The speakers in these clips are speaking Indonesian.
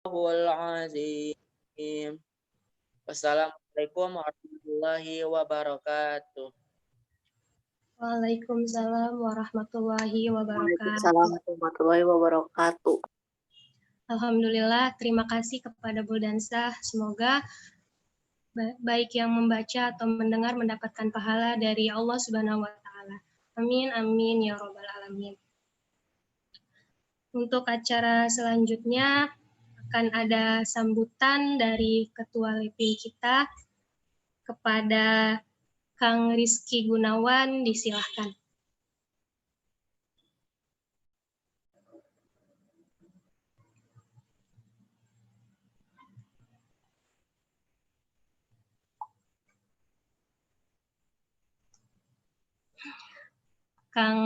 azim. Wassalamualaikum warahmatullahi wabarakatuh. Waalaikumsalam warahmatullahi wabarakatuh. Waalaikumsalam warahmatullahi wabarakatuh. Alhamdulillah, terima kasih kepada Bu Dansah. Semoga baik yang membaca atau mendengar mendapatkan pahala dari Allah Subhanahu wa taala. Amin amin ya rabbal alamin. Untuk acara selanjutnya akan ada sambutan dari Ketua LEPIM kita kepada Kang Rizky Gunawan, disilahkan. Kang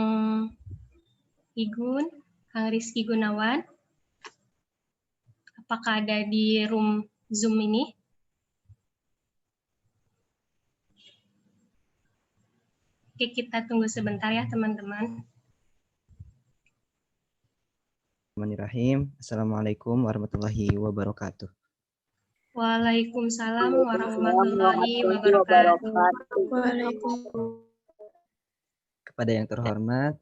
Igun, Kang Rizky Gunawan, apakah ada di room Zoom ini? Oke, kita tunggu sebentar ya teman-teman. Bismillahirrahmanirrahim. Assalamualaikum warahmatullahi wabarakatuh. Waalaikumsalam warahmatullahi wabarakatuh. Kepada yang terhormat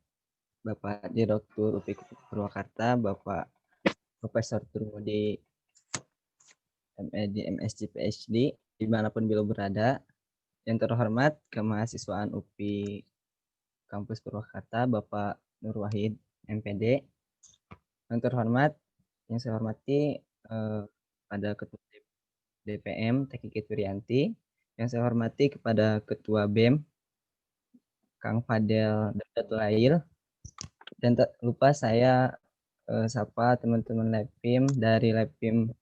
Bapak Direktur UPI Purwakarta, Bapak Profesor Turmudi MED, MSc, PhD, dimanapun beliau berada. Yang terhormat kemahasiswaan UPI Kampus Purwakarta, Bapak Nur Wahid, MPD. Yang terhormat, yang saya hormati pada Ketua DPM, Teknik Wirianti. Yang saya hormati kepada Ketua BEM, Kang Fadel Daudatul Lail. Dan tak lupa saya sapa teman-teman LEPIM dari LEPIM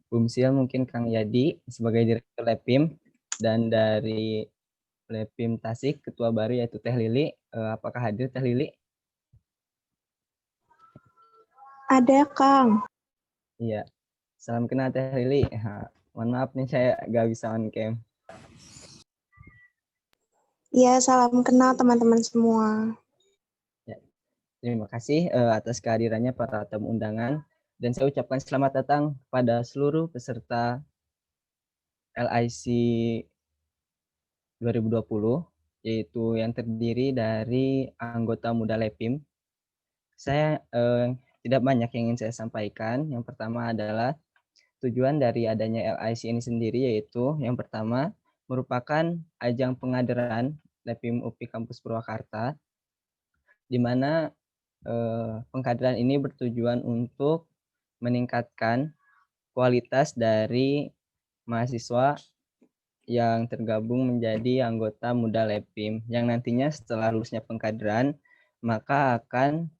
Bumsil, mungkin Kang Yadi sebagai Direktur LEPIM, dan dari LEPIM Tasik Ketua baru yaitu Teh Lili. Apakah hadir Teh Lili? Ada, Kang. Iya. Salam kenal Teh Lili. Mohon maaf nih saya gak bisa on cam. Iya, salam kenal teman-teman semua. Ya. Terima kasih atas kehadirannya para tamu undangan, dan saya ucapkan selamat datang pada seluruh peserta LIC 2020, yaitu yang terdiri dari anggota muda LEPIM. Saya tidak banyak yang ingin saya sampaikan. Yang pertama adalah tujuan dari adanya LIC ini sendiri, yaitu yang pertama merupakan ajang pengaderan LEPIM UPI Kampus Purwakarta, di mana pengkaderan ini bertujuan untuk meningkatkan kualitas dari mahasiswa yang tergabung menjadi anggota muda LEPIM, yang nantinya setelah lulusnya pengkaderan maka akan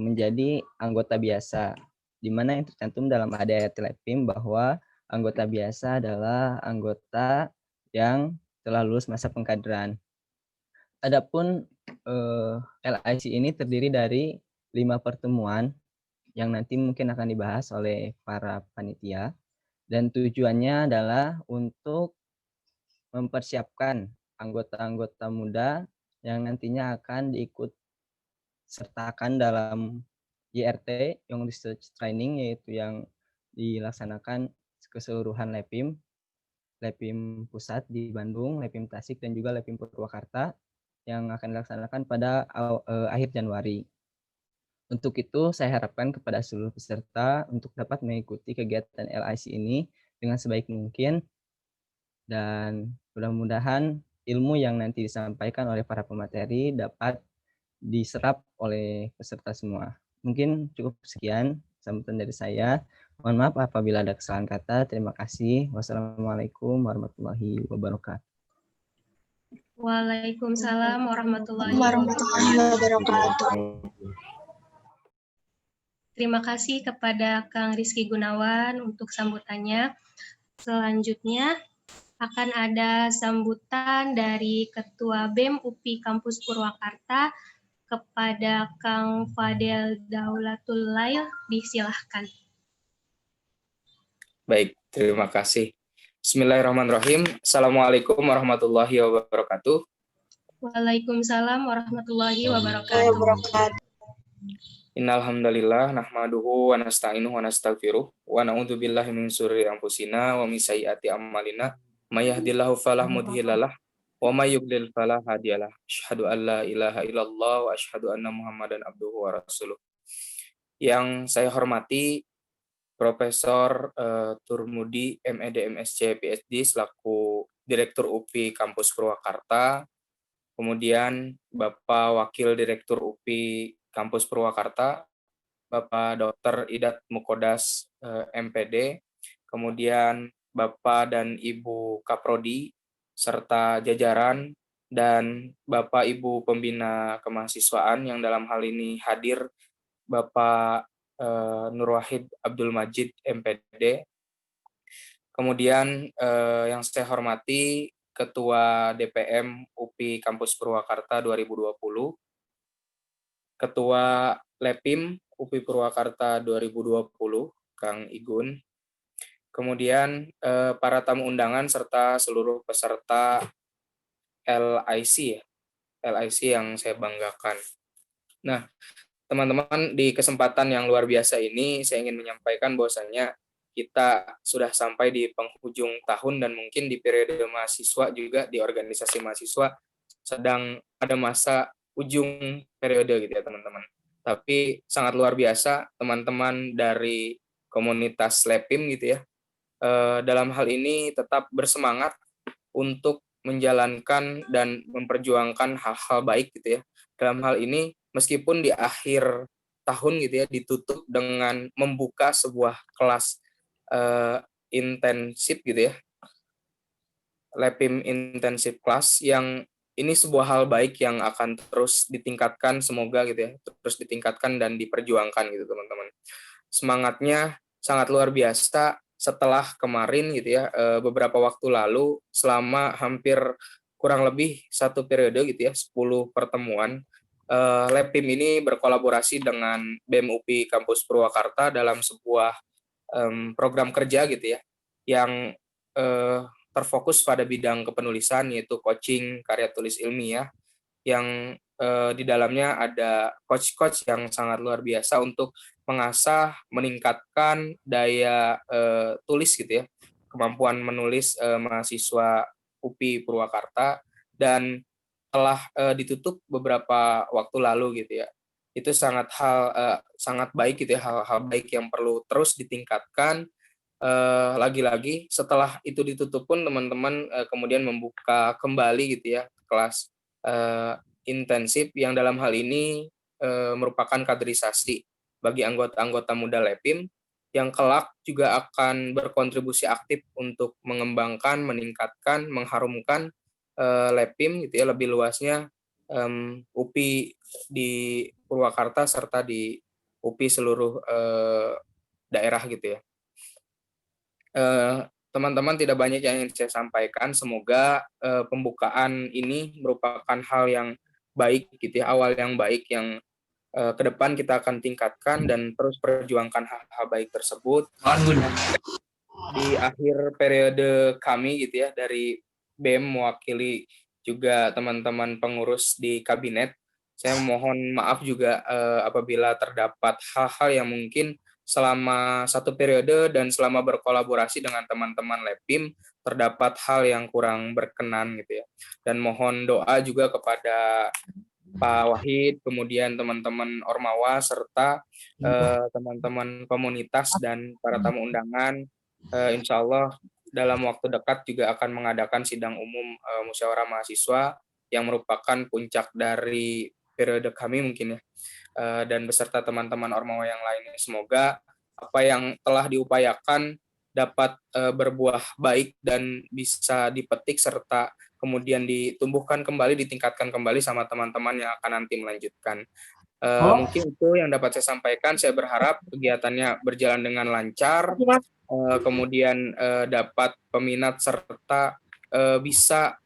menjadi anggota biasa, di mana yang tercantum dalam ADART LEPIM bahwa anggota biasa adalah anggota yang telah lulus masa pengkaderan. Adapun LIC ini terdiri dari 5 pertemuan yang nanti mungkin akan dibahas oleh para panitia, dan tujuannya adalah untuk mempersiapkan anggota-anggota muda yang nantinya akan diikut sertakan dalam YRT, Young Research Training, yaitu yang dilaksanakan keseluruhan LEPIM, LEPIM Pusat di Bandung, LEPIM Tasik, dan juga LEPIM Purwakarta, yang akan dilaksanakan pada akhir Januari. Untuk itu, saya harapkan kepada seluruh peserta untuk dapat mengikuti kegiatan LIC ini dengan sebaik mungkin, dan mudah-mudahan ilmu yang nanti disampaikan oleh para pemateri dapat diserap oleh peserta semua. Mungkin cukup sekian sambutan dari saya. Mohon maaf apabila ada kesalahan kata. Terima kasih. Wassalamualaikum warahmatullahi wabarakatuh. Waalaikumsalam warahmatullahi wabarakatuh. Terima kasih kepada Kang Rizky Gunawan untuk sambutannya. Selanjutnya akan ada sambutan dari Ketua BEM UPI Kampus Purwakarta kepada Kang Fadel Daulatul Lail, disilahkan. Baik, terima kasih. Bismillahirrahmanirrahim. Assalamualaikum warahmatullahi wabarakatuh. Waalaikumsalam warahmatullahi wabarakatuh. Innal hamdalillah nahmaduhu wa nasta'inuhu wa nastaghfiruh wa na'udzu billahi min syururi anfusina wa min sayyiati a'malina may yahdihillahu fala mudhillalah wa may yudlil fala hadiyalah. Asyhadu an la ilaha illallah wa asyhadu anna Muhammadan abduhu wa rasuluh. Yang saya hormati Profesor Turmudi MED MSc PhD selaku Direktur UPI Kampus Purwakarta, kemudian Bapak Wakil Direktur UPI Kampus Purwakarta, Bapak Dr. Idat Mukodas MPD, kemudian Bapak dan Ibu Kaprodi, serta jajaran, dan Bapak Ibu Pembina Kemahasiswaan yang dalam hal ini hadir, Bapak Nur Wahid Abdul Majid MPD, kemudian yang saya hormati Ketua DPM UPI Kampus Purwakarta 2020, Ketua Lepim UPI Purwakarta 2020, Kang Igun, kemudian para tamu undangan serta seluruh peserta LIC yang saya banggakan. Nah, teman-teman, di kesempatan yang luar biasa ini saya ingin menyampaikan bahwasanya kita sudah sampai di penghujung tahun dan mungkin di periode mahasiswa juga di organisasi mahasiswa sedang ada masa ujung periode gitu ya teman-teman. Tapi sangat luar biasa teman-teman dari komunitas Lepim gitu ya. Dalam hal ini tetap bersemangat untuk menjalankan dan memperjuangkan hal-hal baik gitu ya. Dalam hal ini meskipun di akhir tahun gitu ya ditutup dengan membuka sebuah kelas intensif gitu ya, Lepim intensif kelas, yang ini sebuah hal baik yang akan terus ditingkatkan, semoga gitu ya, terus ditingkatkan dan diperjuangkan gitu teman-teman. Semangatnya sangat luar biasa setelah kemarin gitu ya, beberapa waktu lalu selama hampir kurang lebih 1 periode gitu ya, 10 pertemuan, Lepim ini berkolaborasi dengan BEM UPI Kampus Purwakarta dalam sebuah program kerja gitu ya, yang terfokus pada bidang kepenulisan, yaitu coaching karya tulis ilmiah, yang di dalamnya ada coach-coach yang sangat luar biasa untuk mengasah, meningkatkan daya tulis gitu ya, kemampuan menulis mahasiswa UPI Purwakarta, dan telah ditutup beberapa waktu lalu gitu ya. Itu sangat baik gitu ya, hal-hal baik yang perlu terus ditingkatkan. Lagi-lagi setelah itu ditutup pun teman-teman kemudian membuka kembali gitu ya kelas intensif yang dalam hal ini merupakan kaderisasi bagi anggota-anggota muda Lepim yang kelak juga akan berkontribusi aktif untuk mengembangkan, meningkatkan, mengharumkan Lepim gitu ya, lebih luasnya UPI di Purwakarta serta di UPI seluruh daerah gitu ya. Teman-teman, tidak banyak yang ingin saya sampaikan. Semoga pembukaan ini merupakan hal yang baik gitu ya, awal yang baik yang ke depan kita akan tingkatkan dan terus perjuangkan hal-hal baik tersebut. Di akhir periode kami gitu ya, dari BEM mewakili juga teman-teman pengurus di kabinet, saya mohon maaf juga apabila terdapat hal-hal yang mungkin selama 1 periode dan selama berkolaborasi dengan teman-teman Lepim terdapat hal yang kurang berkenan gitu ya. Dan mohon doa juga kepada Pak Wahid, kemudian teman-teman Ormawa, serta teman-teman komunitas dan para tamu undangan. Insya Allah dalam waktu dekat juga akan mengadakan sidang umum musyawarah mahasiswa yang merupakan puncak dari periode kami mungkin ya, dan beserta teman-teman Ormawa yang lainnya. Semoga apa yang telah diupayakan dapat berbuah baik dan bisa dipetik serta kemudian ditumbuhkan kembali, ditingkatkan kembali sama teman-teman yang akan nanti melanjutkan. Mungkin itu yang dapat saya sampaikan. Saya berharap kegiatannya berjalan dengan lancar, kemudian dapat peminat serta bisa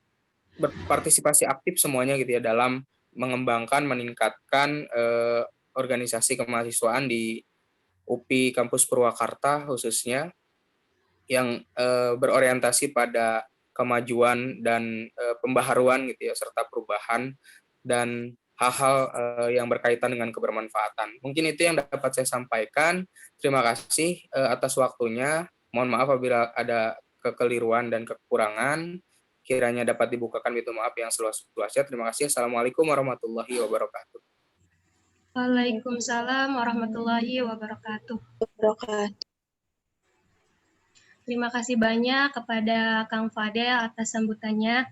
berpartisipasi aktif semuanya gitu ya dalam mengembangkan, meningkatkan organisasi kemahasiswaan di UPI Kampus Purwakarta khususnya, yang berorientasi pada kemajuan dan pembaharuan gitu ya, serta perubahan. Dan hal-hal yang berkaitan dengan kebermanfaatan. Mungkin itu yang dapat saya sampaikan. Terima kasih atas waktunya. Mohon maaf apabila ada kekeliruan dan kekurangan. Kiranya dapat dibukakan pintu maaf yang seluas-luasnya. Terima kasih. Assalamualaikum warahmatullahi wabarakatuh. Waalaikumsalam warahmatullahi wabarakatuh. Terima kasih banyak kepada Kang Fadel atas sambutannya.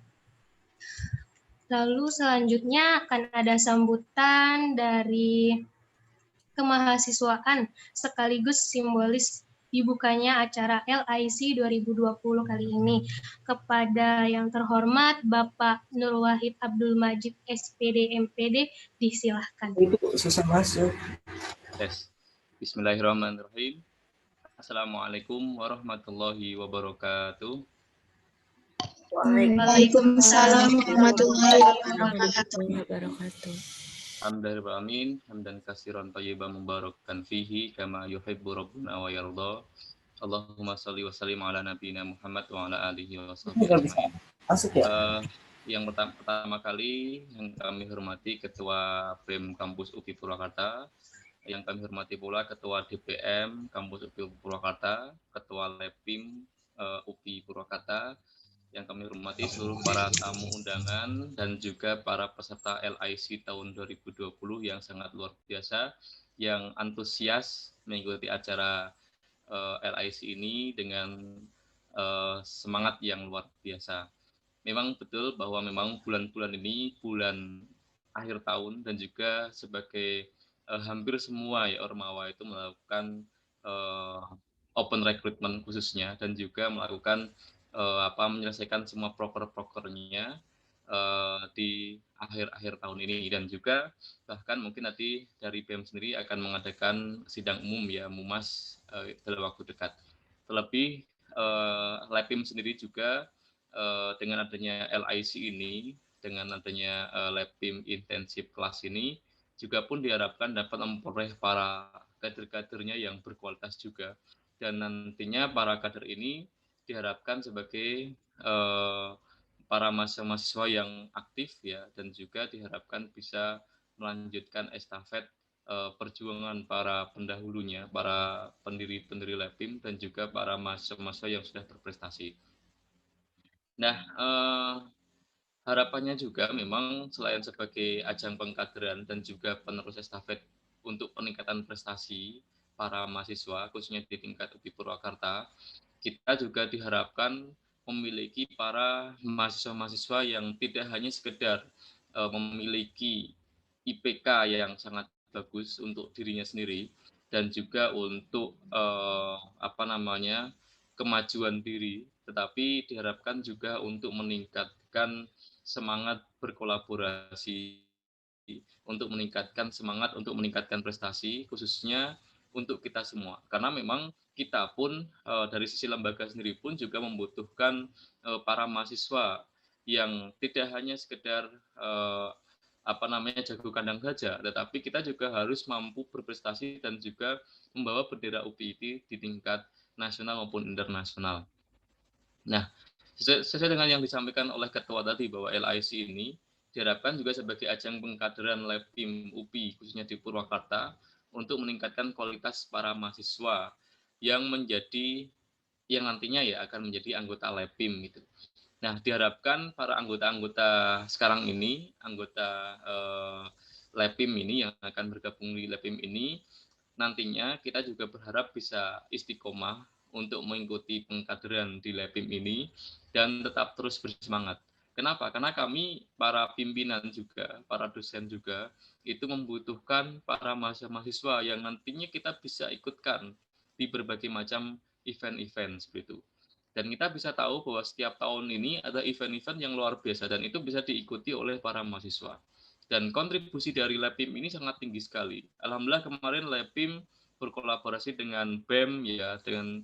Lalu selanjutnya akan ada sambutan dari kemahasiswaan sekaligus simbolis dibukanya acara LIC 2020 kali ini. Kepada yang terhormat Bapak Nur Wahid Abdul Majid SPD MPD, disilahkan. Itu susah masuk. Yes. Bismillahirrahmanirrahim. Assalamualaikum warahmatullahi wabarakatuh. Waalaikumsalam warahmatullahi wabarakatuh. Alhamdulillahirrahmanirrahim. Hamdan katsiran thayyiban mubarakan fihi kama yuhibbu rabbuna wa yarda. Allahumma shalli wa sallim ala nabiyyina Muhammad wa ala alihi wa sahbihi ajma'in. Masuk ya? Yang pertama kali yang kami hormati Ketua BEM Kampus UPI Purwakarta, yang kami hormati pula Ketua DPM Kampus UPI Purwakarta, Ketua LEPIM UPI Purwakarta, yang kami hormati seluruh para tamu undangan dan juga para peserta LIC tahun 2020 yang sangat luar biasa, yang antusias mengikuti acara LIC ini dengan semangat yang luar biasa. Memang betul bahwa memang bulan-bulan ini bulan akhir tahun dan juga sebagai hampir semua ya Ormawa itu melakukan open recruitment khususnya dan juga melakukan menyelesaikan semua proker-prokernya di akhir-akhir tahun ini, dan juga bahkan mungkin nanti dari BEM sendiri akan mengadakan sidang umum ya MUMAS dalam waktu dekat. Terlebih LEPIM sendiri juga dengan adanya LIC ini, dengan adanya LEPIM intensif kelas ini juga pun diharapkan dapat memperoleh para kader-kadernya yang berkualitas juga, dan nantinya para kader ini diharapkan sebagai para mahasiswa yang aktif ya, dan juga diharapkan bisa melanjutkan estafet perjuangan para pendahulunya, para pendiri-pendiri LEPIM dan juga para mahasiswa yang sudah berprestasi. Nah, harapannya juga memang selain sebagai ajang pengkaderan dan juga penerus estafet untuk peningkatan prestasi para mahasiswa khususnya di tingkat UPI Purwakarta, kita juga diharapkan memiliki para mahasiswa-mahasiswa yang tidak hanya sekedar memiliki IPK yang sangat bagus untuk dirinya sendiri dan juga untuk kemajuan diri, tetapi diharapkan juga untuk meningkatkan semangat berkolaborasi, untuk meningkatkan semangat untuk meningkatkan prestasi khususnya untuk kita semua, karena memang kita pun dari sisi lembaga sendiri pun juga membutuhkan para mahasiswa yang tidak hanya sekedar jago kandang saja, tetapi kita juga harus mampu berprestasi dan juga membawa bendera UPI di tingkat nasional maupun internasional. Nah, sesuai dengan yang disampaikan oleh Ketua tadi bahwa LIC ini diharapkan juga sebagai ajang pengkaderan LEPIM UPI khususnya di Purwakarta untuk meningkatkan kualitas para mahasiswa yang nantinya ya akan menjadi anggota LEPIM gitu. Nah, diharapkan para anggota-anggota sekarang ini, anggota LEPIM ini yang akan bergabung di LEPIM ini, nantinya kita juga berharap bisa istiqomah untuk mengikuti pengkaderan di LEPIM ini dan tetap terus bersemangat. Kenapa? Karena kami, para pimpinan juga, para dosen juga, itu membutuhkan para mahasiswa yang nantinya kita bisa ikutkan di berbagai macam event-event seperti itu. Dan kita bisa tahu bahwa setiap tahun ini ada event-event yang luar biasa dan itu bisa diikuti oleh para mahasiswa. Dan kontribusi dari LEPIM ini sangat tinggi sekali. Alhamdulillah kemarin LEPIM berkolaborasi dengan BEM ya, dengan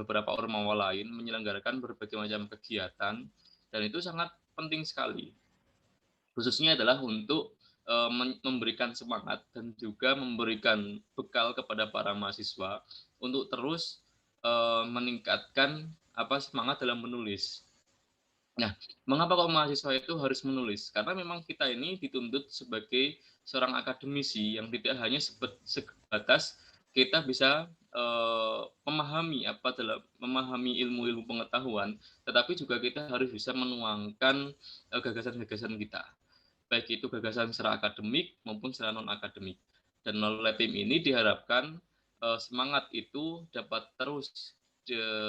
beberapa ormawa lain menyelenggarakan berbagai macam kegiatan, dan itu sangat penting sekali. Khususnya adalah untuk memberikan semangat dan juga memberikan bekal kepada para mahasiswa untuk terus meningkatkan semangat dalam menulis. Nah, mengapa kok mahasiswa itu harus menulis? Karena memang kita ini dituntut sebagai seorang akademisi yang tidak hanya sebatas kita bisa memahami ilmu-ilmu pengetahuan, tetapi juga kita harus bisa menuangkan gagasan-gagasan kita, baik itu gagasan secara akademik maupun secara non akademik. Dan melalui LabPIM ini diharapkan semangat itu dapat terus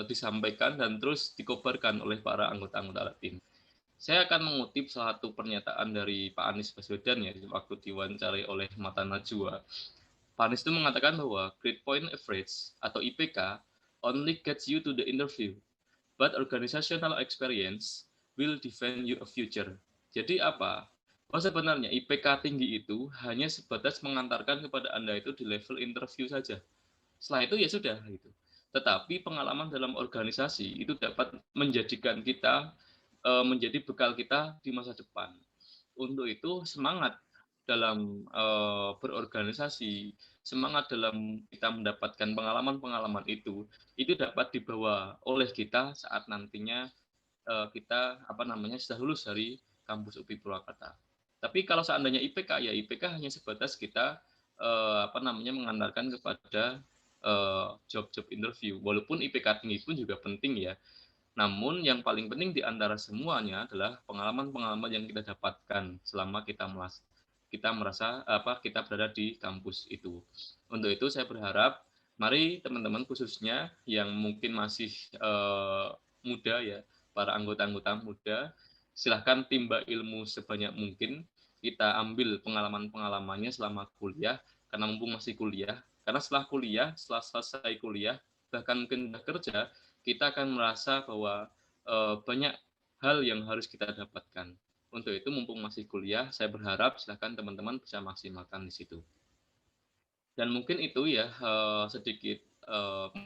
disampaikan dan terus dikobarkan oleh para anggota-anggota LabPIM. Saya akan mengutip salah satu pernyataan dari Pak Anies Baswedan ya waktu diwawancarai oleh Mata Najwa. Pak Anies itu mengatakan bahwa grade point average atau IPK only gets you to the interview, but organizational experience will define you a future. Jadi apa? Oh, sebenarnya IPK tinggi itu hanya sebatas mengantarkan kepada Anda itu di level interview saja. Setelah itu ya sudah gitu. Tetapi pengalaman dalam organisasi itu dapat menjadikan kita menjadi bekal kita di masa depan. Untuk itu semangat dalam berorganisasi, semangat dalam kita mendapatkan pengalaman-pengalaman itu dapat dibawa oleh kita saat nantinya kita sudah lulus dari kampus UPI Purwakarta. Tapi kalau seandainya IPK, ya IPK hanya sebatas kita mengandalkan kepada job-job interview. Walaupun IPK tinggi pun juga penting ya. Namun yang paling penting di antara semuanya adalah pengalaman-pengalaman yang kita dapatkan selama kita berada di kampus itu. Untuk itu saya berharap mari teman-teman khususnya yang mungkin masih muda ya, para anggota-anggota muda, silahkan timba ilmu sebanyak mungkin. Kita ambil pengalaman-pengalamannya selama kuliah, karena mumpung masih kuliah. Karena setelah selesai kuliah, bahkan mungkin kerja, kita akan merasa bahwa banyak hal yang harus kita dapatkan. Untuk itu, mumpung masih kuliah, saya berharap silahkan teman-teman bisa maksimalkan di situ. Dan mungkin itu ya sedikit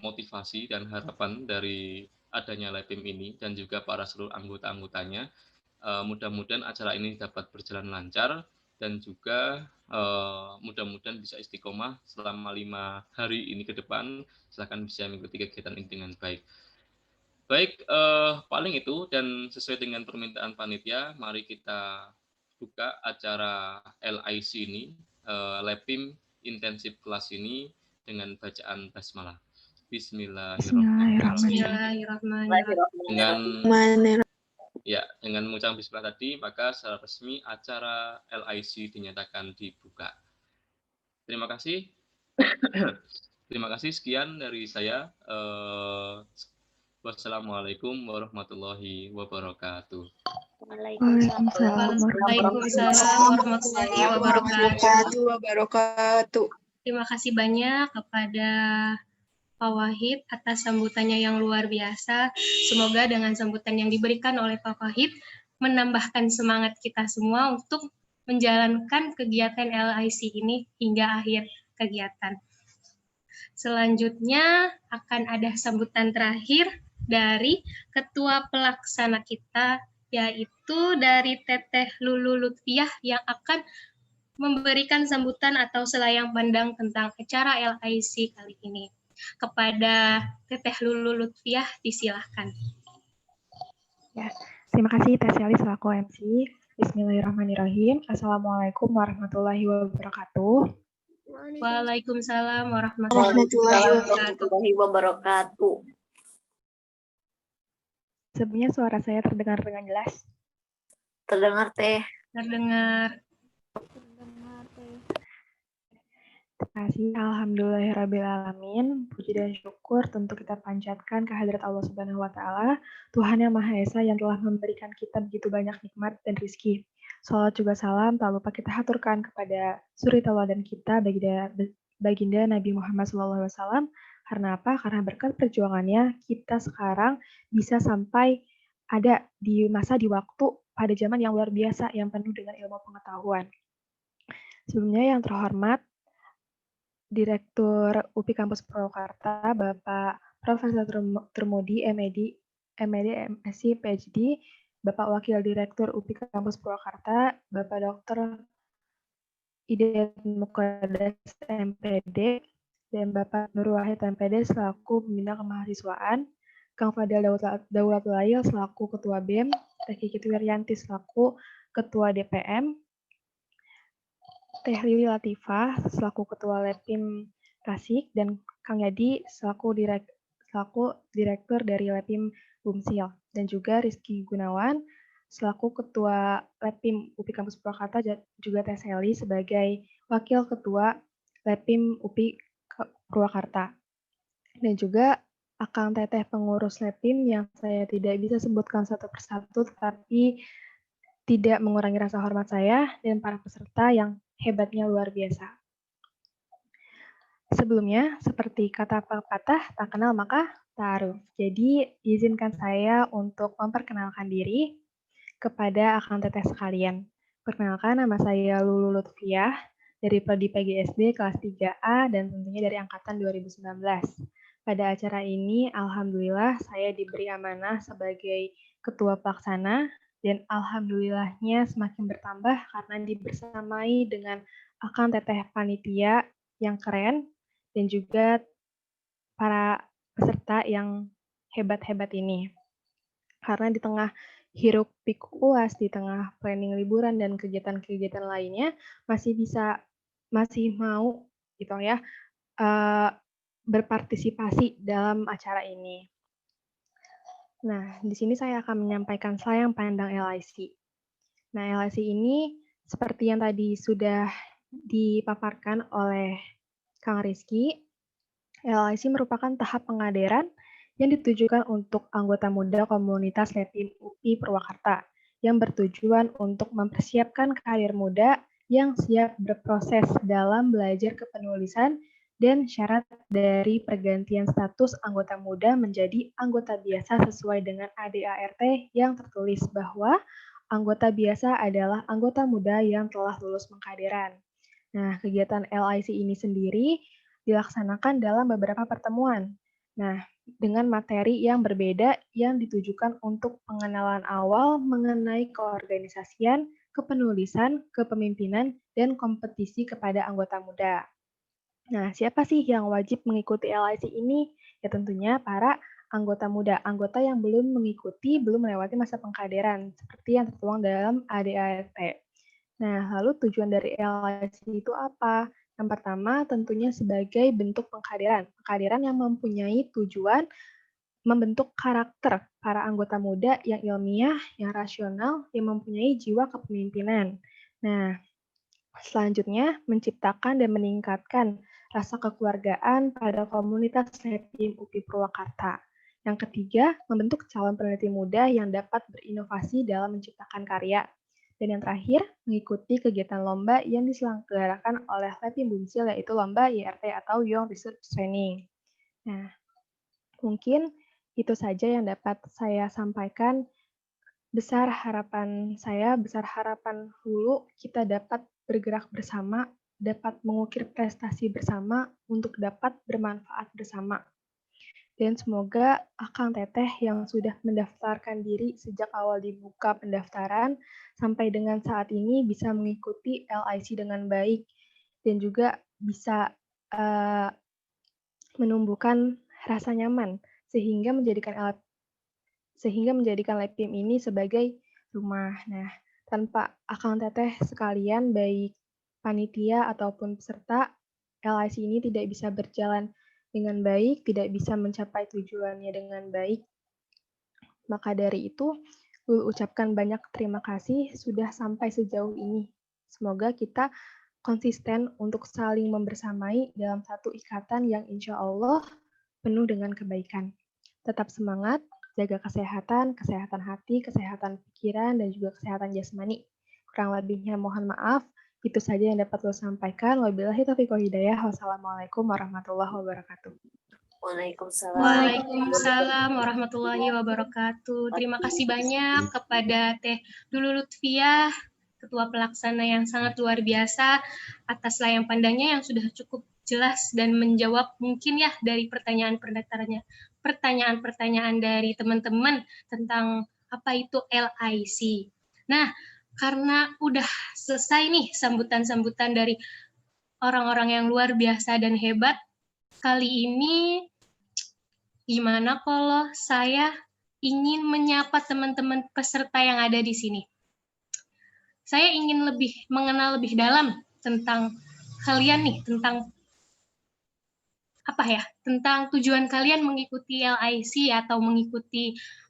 motivasi dan harapan dari adanya LabPIM ini dan juga para seluruh anggota-anggotanya. Mudah-mudahan acara ini dapat berjalan lancar dan juga mudah-mudahan bisa istiqomah selama 5 hari ini ke depan. Silakan bisa mengikuti kegiatan ini dengan baik. Baik, paling itu dan sesuai dengan permintaan panitia, mari kita buka acara LIC ini, LabPIM Intensif Kelas ini dengan bacaan basmalah. Bismillahirrahmanirrahim. Dengan mengucapkan bismillah tadi, maka secara resmi acara LIC dinyatakan dibuka. Terima kasih. Terima kasih, sekian dari saya. Wassalamualaikum warahmatullahi wabarakatuh. Waalaikumsalam warahmatullahi wabarakatuh. Terima kasih banyak kepada Pak Wahid atas sambutannya yang luar biasa. Semoga dengan sambutan yang diberikan oleh Pak Wahid menambahkan semangat kita semua untuk menjalankan kegiatan LIC ini hingga akhir kegiatan. Selanjutnya akan ada sambutan terakhir dari Ketua Pelaksana kita, yaitu dari Teteh Lulu Lutfiah yang akan memberikan sambutan atau selayang pandang tentang acara LIC kali ini. Kepada Teteh Lulu Lutfiah, disilahkan. Ya, terima kasih Teh Sally selaku MC. Bismillahirrahmanirrahim. Assalamualaikum warahmatullahi wabarakatuh. Waalaikumsalam warahmatullahi wabarakatuh. Sebelumnya suara saya terdengar dengan jelas? Terdengar, Teh. Terdengar. Terima kasih. Alhamdulillahirrabbilalamin. Puji dan syukur tentu kita panjatkan kehadirat Allah Subhanahu wa Ta'ala, Tuhan yang Maha Esa yang telah memberikan kita begitu banyak nikmat dan rizki. Salawat juga salam tak lupa kita haturkan kepada suri tauladan kita, baginda Nabi Muhammad SAW. Karena apa? Karena berkat perjuangannya kita sekarang bisa sampai ada di waktu pada zaman yang luar biasa yang penuh dengan ilmu pengetahuan. Sebelumnya yang terhormat Direktur UPI Kampus Purwakarta, Bapak Profesor Termudi, MED, MSc, PhD, Bapak Wakil Direktur UPI Kampus Purwakarta, Bapak Dr. Hidayat Muqaddas MPD, dan Bapak Nur Wahid MPD selaku pembina kemahasiswaan, Kang Fadil Daulatul Lail selaku Ketua BEM, Teh Kiki Wiryanti selaku Ketua DPM, Teh Lili Latifah selaku Ketua Lepim Tasik, dan Kang Yadi selaku Direktur dari Lepim Bumsil, dan juga Rizky Gunawan selaku Ketua Lepim UPI Kampus Purwakarta, juga Teh Seli sebagai Wakil Ketua Lepim UPI Purwakarta. Dan juga Akang Teteh pengurus Lepim yang saya tidak bisa sebutkan satu persatu, tetapi tidak mengurangi rasa hormat saya dan para peserta yang hebatnya luar biasa. Sebelumnya, seperti kata pepatah, tak kenal maka ta'aruf. Jadi, izinkan saya untuk memperkenalkan diri kepada Akang Teteh sekalian. Perkenalkan, nama saya Lulu Lutfiah dari Prodi PGSD kelas 3A dan tentunya dari angkatan 2019. Pada acara ini, alhamdulillah saya diberi amanah sebagai ketua pelaksana dan alhamdulillahnya semakin bertambah karena dibersamai dengan Akang Teteh panitia yang keren dan juga para peserta yang hebat-hebat ini. Karena di tengah hiruk pikuk UAS, di tengah planning liburan dan kegiatan-kegiatan lainnya masih mau gitu ya berpartisipasi dalam acara ini. Nah, di sini saya akan menyampaikan slayang pandang LIC. Nah, LIC ini seperti yang tadi sudah dipaparkan oleh Kang Rizky, LIC merupakan tahap pengaderan yang ditujukan untuk anggota muda komunitas Lepim UPI Purwakarta yang bertujuan untuk mempersiapkan karir muda yang siap berproses dalam belajar kepenulisan dan syarat dari pergantian status anggota muda menjadi anggota biasa sesuai dengan ADART yang tertulis bahwa anggota biasa adalah anggota muda yang telah lulus pengkaderan. Nah, kegiatan LIC ini sendiri dilaksanakan dalam beberapa pertemuan. Nah, dengan materi yang berbeda yang ditujukan untuk pengenalan awal mengenai keorganisasian, kepenulisan, kepemimpinan, dan kompetisi kepada anggota muda. Nah, siapa sih yang wajib mengikuti LIC ini? Ya tentunya para anggota muda, anggota yang belum melewati masa pengkaderan, seperti yang tertuang dalam ADART. Nah, lalu tujuan dari LIC itu apa? Yang pertama, tentunya sebagai bentuk pengkaderan. Pengkaderan yang mempunyai tujuan membentuk karakter para anggota muda yang ilmiah, yang rasional, yang mempunyai jiwa kepemimpinan. Nah, selanjutnya, menciptakan dan meningkatkan rasa kekeluargaan pada komunitas Lepim UPI Purwakarta. Yang ketiga, membentuk calon peneliti muda yang dapat berinovasi dalam menciptakan karya. Dan yang terakhir, mengikuti kegiatan lomba yang diselenggarakan oleh Lepim Bumsil, yaitu lomba YRT atau Young Research Training. Nah, mungkin itu saja yang dapat saya sampaikan. Besar harapan saya, besar harapan Hulu, kita dapat bergerak bersama, dapat mengukir prestasi bersama untuk dapat bermanfaat bersama. Dan semoga Akang Teteh yang sudah mendaftarkan diri sejak awal dibuka pendaftaran sampai dengan saat ini bisa mengikuti LIC dengan baik dan juga bisa menumbuhkan rasa nyaman sehingga menjadikan Lepim ini sebagai rumah. Nah, tanpa Akang Teteh sekalian, baik panitia ataupun peserta, LIC ini tidak bisa berjalan dengan baik, tidak bisa mencapai tujuannya dengan baik. Maka dari itu, Lulu ucapkan banyak terima kasih sudah sampai sejauh ini. Semoga kita konsisten untuk saling membersamai dalam satu ikatan yang insya Allah penuh dengan kebaikan. Tetap semangat, jaga kesehatan hati, kesehatan pikiran, dan juga kesehatan jasmani. Kurang lebihnya mohon maaf. Itu saja yang dapat saya sampaikan. Wabillahi taufiq wal hidayah. Wassalamualaikum warahmatullahi wabarakatuh. Waalaikumsalam warahmatullahi wabarakatuh. Terima kasih banyak kepada Teh Lulu Lutfiah, Ketua Pelaksana yang sangat luar biasa, atas layang pandangnya yang sudah cukup jelas dan menjawab mungkin ya dari pertanyaan-pertanyaan dari teman-teman tentang apa itu LIC. Nah, karena udah selesai nih sambutan-sambutan dari orang-orang yang luar biasa dan hebat, kali ini Gimana kalau saya ingin menyapa teman-teman peserta yang ada di sini? Saya ingin lebih mengenal lebih dalam tentang kalian nih, tentang apa ya? Tentang tujuan kalian mengikuti LIC atau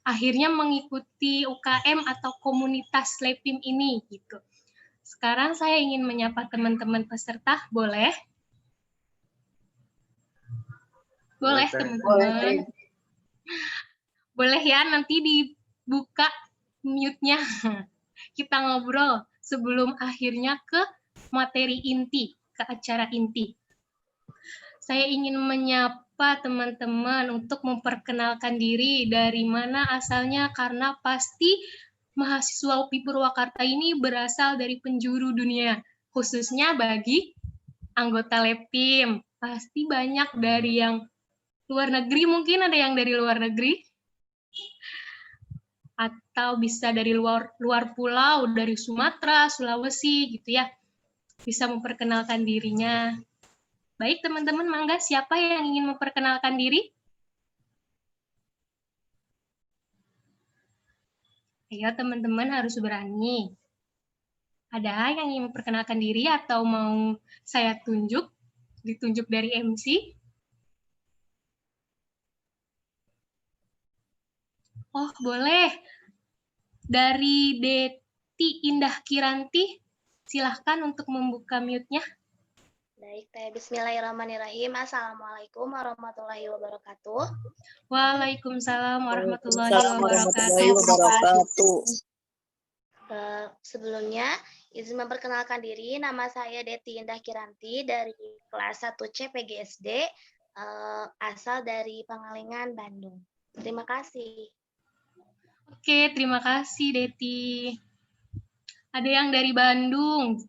akhirnya mengikuti UKM atau komunitas LEPIM ini gitu. Sekarang saya ingin menyapa teman-teman peserta, boleh? Boleh, teman-teman. Boleh ya, nanti dibuka mute-nya. Kita ngobrol sebelum akhirnya ke materi inti, ke acara inti. Saya ingin menyapa teman-teman untuk memperkenalkan diri dari mana asalnya, karena pasti mahasiswa UPI Purwakarta ini berasal dari penjuru dunia, khususnya bagi anggota LEPIM. Pasti banyak dari yang luar negeri, mungkin ada yang dari luar negeri, atau bisa dari luar pulau, dari Sumatera, Sulawesi, gitu ya. Bisa memperkenalkan dirinya. Baik, teman-teman, mangga siapa yang ingin memperkenalkan diri? Ayo, teman-teman harus berani. Ada yang ingin memperkenalkan diri atau mau saya ditunjuk dari MC? Oh, boleh. Dari Deti Indah Kiranti, silahkan untuk membuka mute-nya. Baik, Teh. Bismillahirrahmanirrahim. Assalamualaikum warahmatullahi wabarakatuh. Waalaikumsalam warahmatullahi wabarakatuh. Sebelumnya, izin memperkenalkan diri. Nama saya Deti Indah Kiranti dari kelas 1C PGSD, asal dari Pangalengan, Bandung. Terima kasih. Oke, terima kasih, Deti. Ada yang dari Bandung.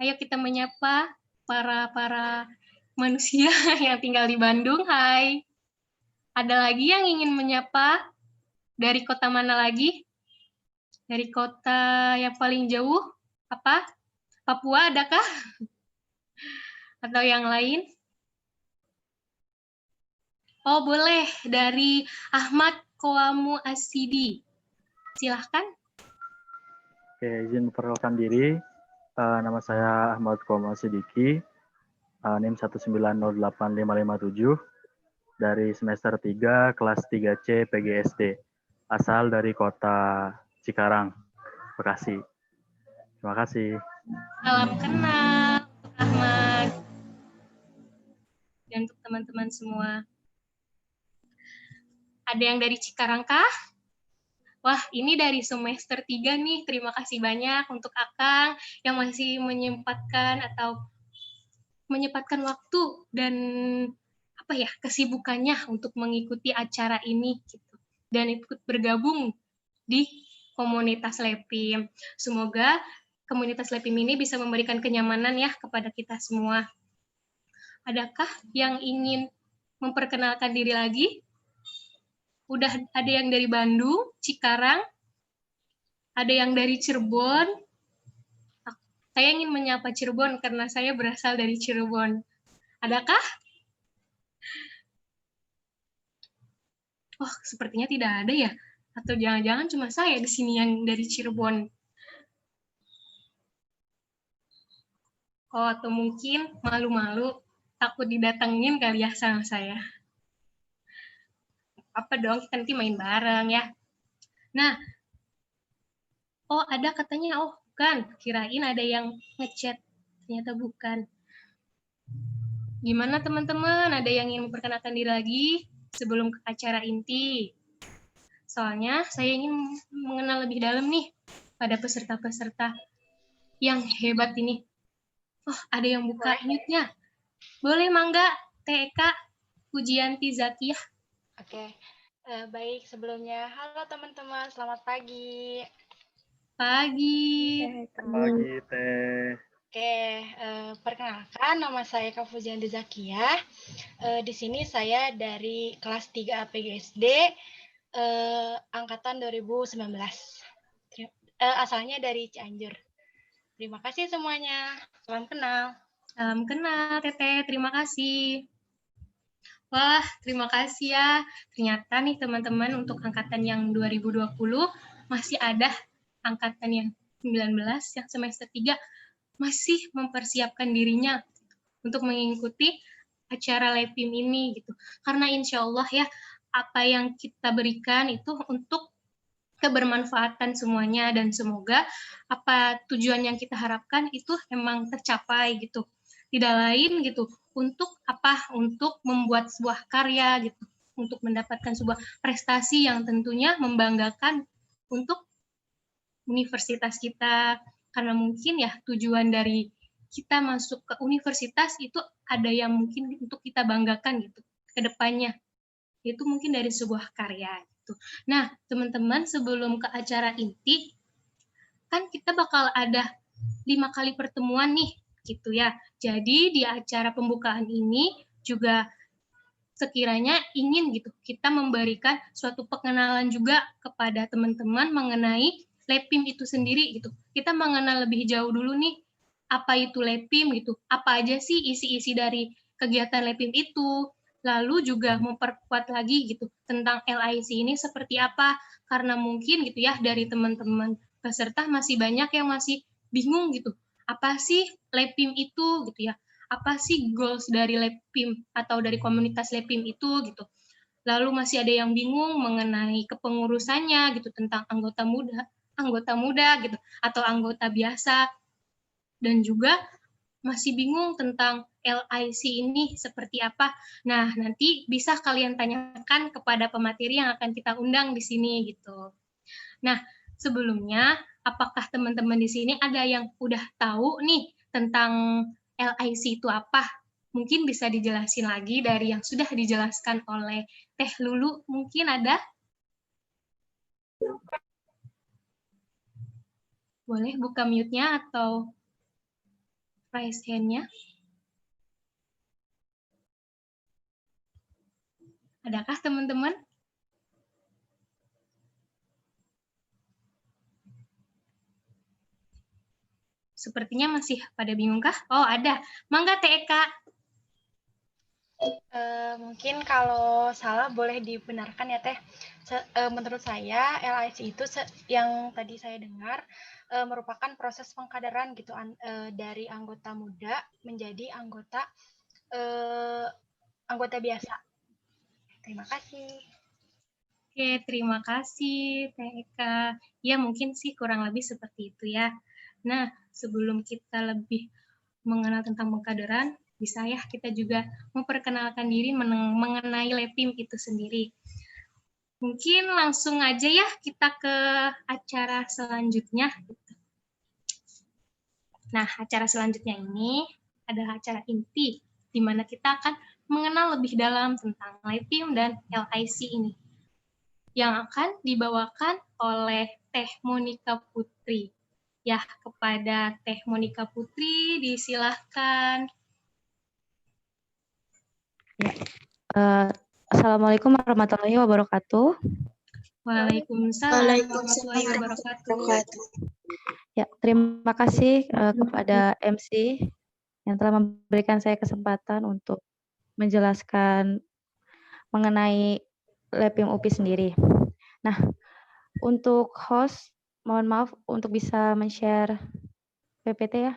Ayo kita menyapa para manusia yang tinggal di Bandung. Hai. Ada lagi yang ingin menyapa? Dari kota mana lagi? Dari kota yang paling jauh? Apa? Papua adakah? Atau yang lain? Oh, boleh. Dari Ahmad Koamu Asidi. Silahkan. Oke, izin memperkenalkan diri. Nama saya Ahmad Koamu Asidiki. NIM 1908557 dari semester 3 kelas 3C PGSD. Asal dari kota Cikarang, Bekasi. Terima kasih. Salam kenal, Ahmad. Dan untuk teman-teman semua. Ada yang dari Cikarang kah? Wah, ini dari semester 3 nih. Terima kasih banyak untuk Akang yang masih menyempatkan waktu dan kesibukannya untuk mengikuti acara ini gitu. Dan ikut bergabung di komunitas LEPIM. Semoga komunitas LEPIM ini bisa memberikan kenyamanan ya kepada kita semua. Adakah yang ingin memperkenalkan diri lagi? Udah ada yang dari Bandung, Cikarang, ada yang dari Cirebon. Saya ingin menyapa Cirebon karena saya berasal dari Cirebon. Adakah? Oh, sepertinya tidak ada ya. Atau jangan-jangan cuma saya di sini yang dari Cirebon. Oh, atau mungkin malu-malu, takut didatengin kali ya sama saya. Apa dong, kita nanti main bareng ya. Nah, oh ada katanya, oh bukan, kirain ada yang ngechat, ternyata bukan. Gimana teman-teman, ada yang ingin memperkenalkan diri lagi sebelum ke acara inti? Soalnya saya ingin mengenal lebih dalam nih pada peserta-peserta yang hebat ini. Oh, ada yang buka mute-nya. Boleh mangga, TK Pujianti Zakiyah. Oke, baik sebelumnya. Halo teman-teman, selamat pagi. Pagi. Pagi, Teh. Oke, perkenalkan nama saya Kak Pujianti Zakiyah. Di sini saya dari kelas 3 PGSD, angkatan 2019. Asalnya dari Cianjur. Terima kasih semuanya. Salam kenal. Salam kenal, Teteh. Terima kasih. Wah, terima kasih ya. Ternyata nih teman-teman untuk angkatan yang 2020 masih ada angkatan yang 19 yang semester 3 masih mempersiapkan dirinya untuk mengikuti acara LEPIM ini gitu. Karena insya Allah ya apa yang kita berikan itu untuk kebermanfaatan semuanya dan semoga apa tujuan yang kita harapkan itu emang tercapai gitu. Tidak lain gitu untuk apa? Untuk membuat sebuah karya gitu, untuk mendapatkan sebuah prestasi yang tentunya membanggakan untuk universitas kita karena mungkin ya tujuan dari kita masuk ke universitas itu ada yang mungkin untuk kita banggakan gitu ke depannya. Itu mungkin dari sebuah karya gitu. Nah, teman-teman sebelum ke acara inti kan kita bakal ada 5 kali pertemuan nih gitu ya. Jadi di acara pembukaan ini juga sekiranya ingin gitu kita memberikan suatu pengenalan juga kepada teman-teman mengenai LEPIM itu sendiri gitu. Kita mengenal lebih jauh dulu nih apa itu LEPIM gitu. Apa aja sih isi-isi dari kegiatan LEPIM itu. Lalu juga memperkuat lagi gitu tentang LIC ini seperti apa karena mungkin gitu ya dari teman-teman peserta masih banyak yang masih bingung gitu. Apa sih LEPIM itu gitu ya? Apa sih goals dari LEPIM atau dari komunitas LEPIM itu gitu. Lalu masih ada yang bingung mengenai kepengurusannya gitu tentang anggota muda gitu atau anggota biasa dan juga masih bingung tentang LIC ini seperti apa. Nah, nanti bisa kalian tanyakan kepada pemateri yang akan kita undang di sini gitu. Nah, sebelumnya apakah teman-teman di sini ada yang udah tahu nih tentang LIC itu apa? Mungkin bisa dijelasin lagi dari yang sudah dijelaskan oleh Teh Lulu. Mungkin ada? Boleh buka mute-nya atau raise hand-nya. Adakah teman-teman? Sepertinya masih pada bingung kah? Oh, ada. Mangga Teh Eka. Mungkin kalau salah boleh dibenarkan ya Teh. Menurut saya LIC itu yang tadi saya dengar merupakan proses pengkaderan gitu dari anggota muda menjadi anggota biasa. Terima kasih. Oke, terima kasih Teh Eka. Ya, mungkin sih kurang lebih seperti itu ya. Nah, sebelum kita lebih mengenal tentang pengkaderan, bisa ya kita juga memperkenalkan diri mengenai LEPIM itu sendiri. Mungkin langsung aja ya kita ke acara selanjutnya. Nah, acara selanjutnya ini adalah acara inti, di mana kita akan mengenal lebih dalam tentang LEPIM dan LIC ini, yang akan dibawakan oleh Teh Monika Putri. Ya, kepada Teh Monika Putri, disilahkan. Ya. Assalamualaikum warahmatullahi wabarakatuh. Waalaikumsalam warahmatullahi wabarakatuh. Ya, terima kasih kepada MC yang telah memberikan saya kesempatan untuk menjelaskan mengenai LEPIM UPI sendiri. Nah, untuk host, mohon maaf untuk bisa men-share PPT ya.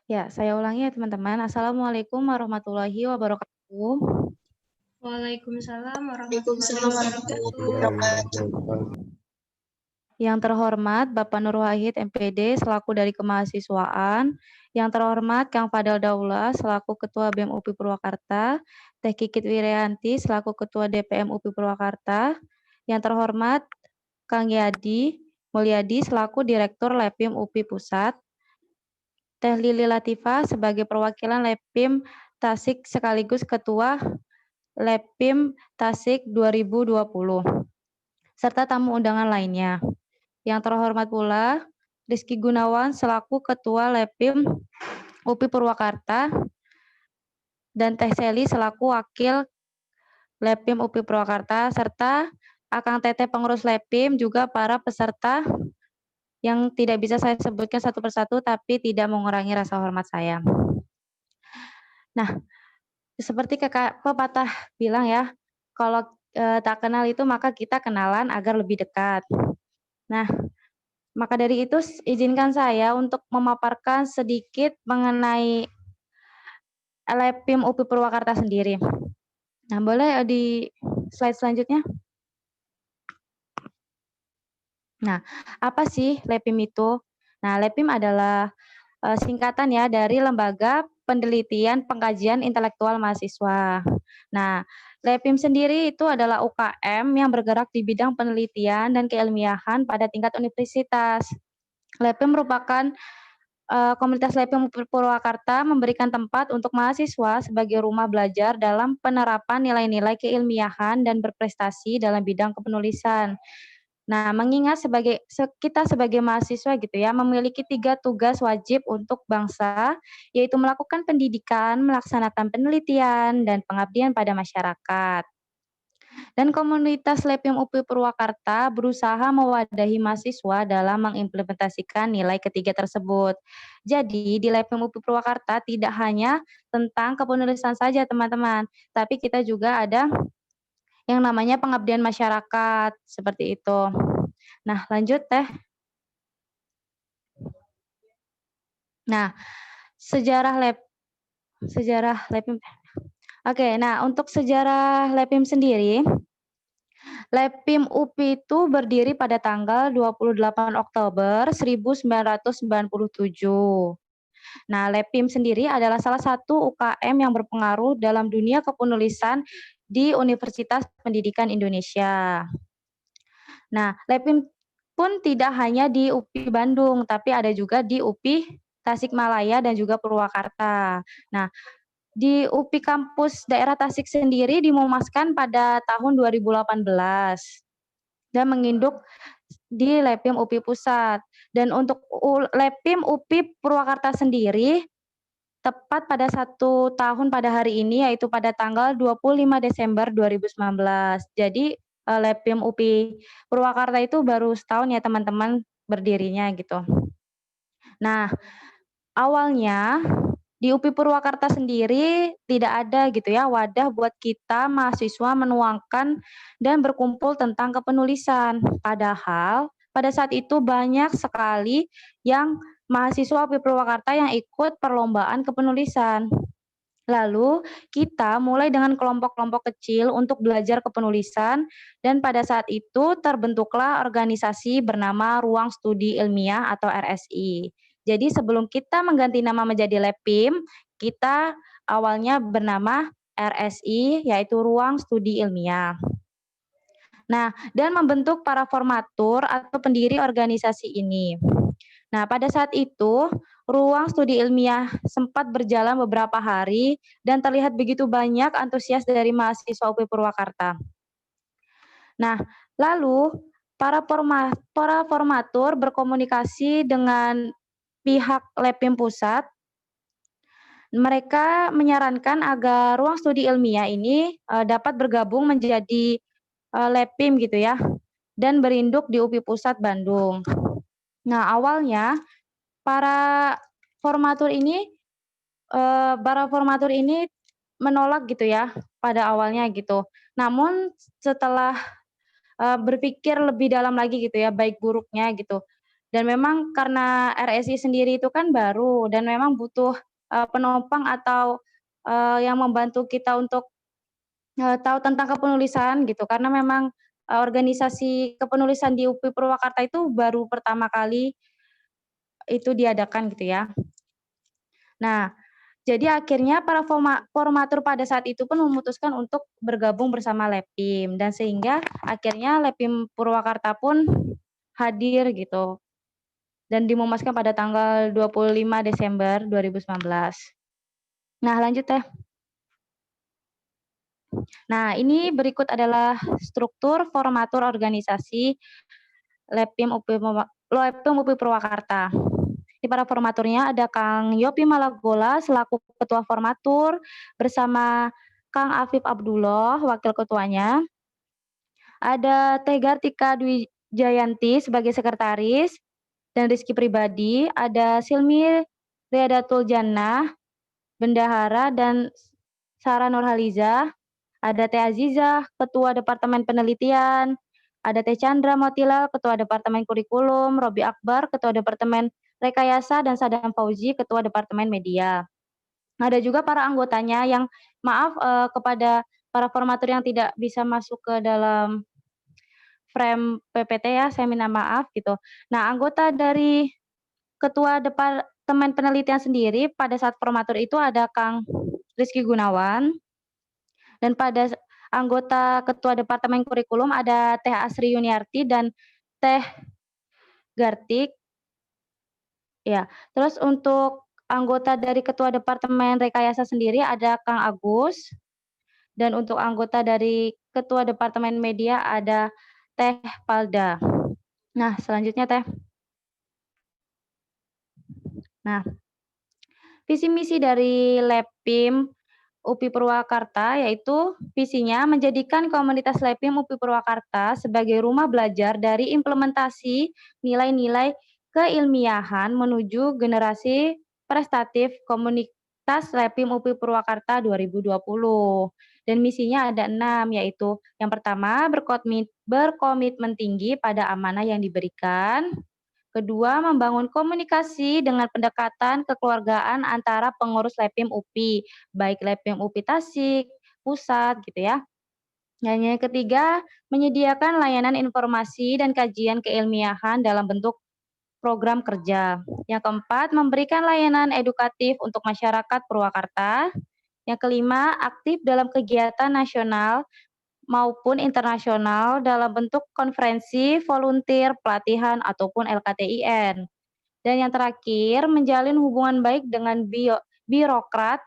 Ya, saya ulangi ya teman-teman. Assalamualaikum warahmatullahi wabarakatuh. Waalaikumsalam warahmatullahi wabarakatuh. Yang terhormat Bapak Nur Wahid MPD selaku dari kemahasiswaan, yang terhormat Kang Fadel Daula selaku Ketua BEM UPI Purwakarta, Teh Kikit Wirianti selaku Ketua DPM UPI Purwakarta, yang terhormat Kang Yadi Mulyadi selaku Direktur LEPIM UPI Pusat, Teh Lili Latifah sebagai perwakilan LEPIM Tasik sekaligus Ketua LEPIM Tasik 2020, serta tamu undangan lainnya. Yang terhormat pula Rizky Gunawan selaku Ketua LEPIM UPI Purwakarta dan Teh Seli selaku Wakil Lepim UPI Purwakarta, serta Akang Teteh pengurus Lepim, juga para peserta yang tidak bisa saya sebutkan satu persatu, tapi tidak mengurangi rasa hormat saya. Nah, seperti pepatah bilang ya, kalau tak kenal itu maka kita kenalan agar lebih dekat. Nah, maka dari itu izinkan saya untuk memaparkan sedikit mengenai Lepim UPI Purwakarta sendiri. Nah, boleh di slide selanjutnya. Nah, apa sih Lepim itu? Nah, Lepim adalah singkatan ya dari Lembaga Penelitian Pengkajian Intelektual Mahasiswa. Nah, Lepim sendiri itu adalah UKM yang bergerak di bidang penelitian dan keilmiahan pada tingkat universitas. Lepim merupakan komunitas Lepim Purwakarta memberikan tempat untuk mahasiswa sebagai rumah belajar dalam penerapan nilai-nilai keilmiahan dan berprestasi dalam bidang kepenulisan. Nah, mengingat kita sebagai mahasiswa gitu ya, memiliki 3 tugas wajib untuk bangsa, yaitu melakukan pendidikan, melaksanakan penelitian, dan pengabdian pada masyarakat. Dan komunitas Lepim UPI Purwakarta berusaha mewadahi mahasiswa dalam mengimplementasikan nilai ketiga tersebut. Jadi, di Lepim UPI Purwakarta tidak hanya tentang kepenulisan saja, teman-teman, tapi kita juga ada yang namanya pengabdian masyarakat, seperti itu. Nah, lanjut Teh. Nah, sejarah Lepim. Oke, nah untuk sejarah Lepim sendiri, Lepim UPI itu berdiri pada tanggal 28 Oktober 1997. Nah, Lepim sendiri adalah salah satu UKM yang berpengaruh dalam dunia kepenulisan di Universitas Pendidikan Indonesia. Nah, Lepim pun tidak hanya di UPI Bandung, tapi ada juga di UPI Tasikmalaya dan juga Purwakarta. Nah, di UPI kampus daerah Tasik sendiri dimumaskan pada tahun 2018 dan menginduk di Lepim UPI Pusat. Dan untuk Lepim UPI Purwakarta sendiri tepat pada 1 tahun pada hari ini, yaitu pada tanggal 25 Desember 2019. Jadi Lepim UPI Purwakarta itu baru setahun ya teman-teman berdirinya gitu. Nah, awalnya di UPI Purwakarta sendiri tidak ada gitu ya wadah buat kita mahasiswa menuangkan dan berkumpul tentang kepenulisan. Padahal pada saat itu banyak sekali yang mahasiswa UPI Purwakarta yang ikut perlombaan kepenulisan. Lalu kita mulai dengan kelompok-kelompok kecil untuk belajar kepenulisan dan pada saat itu terbentuklah organisasi bernama Ruang Studi Ilmiah atau RSI. Jadi sebelum kita mengganti nama menjadi Lepim, kita awalnya bernama RSI, yaitu Ruang Studi Ilmiah. Nah, dan membentuk para formatur atau pendiri organisasi ini. Nah, pada saat itu, Ruang Studi Ilmiah sempat berjalan beberapa hari dan terlihat begitu banyak antusias dari mahasiswa UPI Purwakarta. Nah, lalu para formatur berkomunikasi dengan pihak Lepim Pusat. Mereka menyarankan agar Ruang Studi Ilmiah ini dapat bergabung menjadi Lepim gitu ya, dan berinduk di UPI Pusat Bandung. Nah, awalnya para formatur ini menolak gitu ya pada awalnya gitu. Namun setelah berpikir lebih dalam lagi gitu ya baik buruknya gitu. Dan memang karena RSI sendiri itu kan baru dan memang butuh penopang atau yang membantu kita untuk tahu tentang kepenulisan gitu. Karena memang organisasi kepenulisan di UPI Purwakarta itu baru pertama kali itu diadakan gitu ya. Nah, jadi akhirnya para formatur pada saat itu pun memutuskan untuk bergabung bersama Lepim dan sehingga akhirnya Lepim Purwakarta pun hadir gitu dan dimumaskan pada tanggal 25 Desember 2019. Nah, lanjut Teh. Nah, ini berikut adalah struktur formatur organisasi Lepim UPI Purwakarta. Di para formaturnya ada Kang Yopi Malagola selaku Ketua Formatur bersama Kang Afif Abdullah, Wakil Ketuanya. Ada Teh Gartika Dwi Jayanti sebagai Sekretaris dan Rizky Pribadi. Ada Silmi Riadatul Jannah, Bendahara, dan Sarah Nurhaliza. Ada Teh Azizah, Ketua Departemen Penelitian. Ada Teh Chandra Motilal, Ketua Departemen Kurikulum. Robi Akbar, Ketua Departemen Rekayasa, dan Sadam Fauzi, Ketua Departemen Media. Ada juga para anggotanya yang maaf kepada para formatur yang tidak bisa masuk ke dalam frame PPT ya, saya minta maaf gitu. Nah, anggota dari Ketua Departemen Penelitian sendiri pada saat formatur itu ada Kang Rizky Gunawan, dan pada anggota Ketua Departemen Kurikulum ada Teh Asri Yuniarti dan Teh Gartik. Ya, terus untuk anggota dari Ketua Departemen Rekayasa sendiri ada Kang Agus, dan untuk anggota dari Ketua Departemen Media ada Teh Palda. Nah, selanjutnya Teh. Nah, visi misi dari LabPIM UPI Purwakarta yaitu visinya menjadikan komunitas LabPIM UPI Purwakarta sebagai rumah belajar dari implementasi nilai-nilai keilmiahan menuju generasi prestatif komunitas LabPIM UPI Purwakarta 2020. Dan misinya ada 6, yaitu yang pertama berkomitmen tinggi pada amanah yang diberikan. Kedua, membangun komunikasi dengan pendekatan kekeluargaan antara pengurus LabPIM UPI, baik LabPIM UPI Tasik, Pusat gitu ya. Dan yang ketiga, menyediakan layanan informasi dan kajian keilmiahan dalam bentuk program kerja. Yang keempat, memberikan layanan edukatif untuk masyarakat Purwakarta. Yang kelima, aktif dalam kegiatan nasional maupun internasional dalam bentuk konferensi, volunteer, pelatihan, ataupun LKTIN. Dan yang terakhir, menjalin hubungan baik dengan birokrat,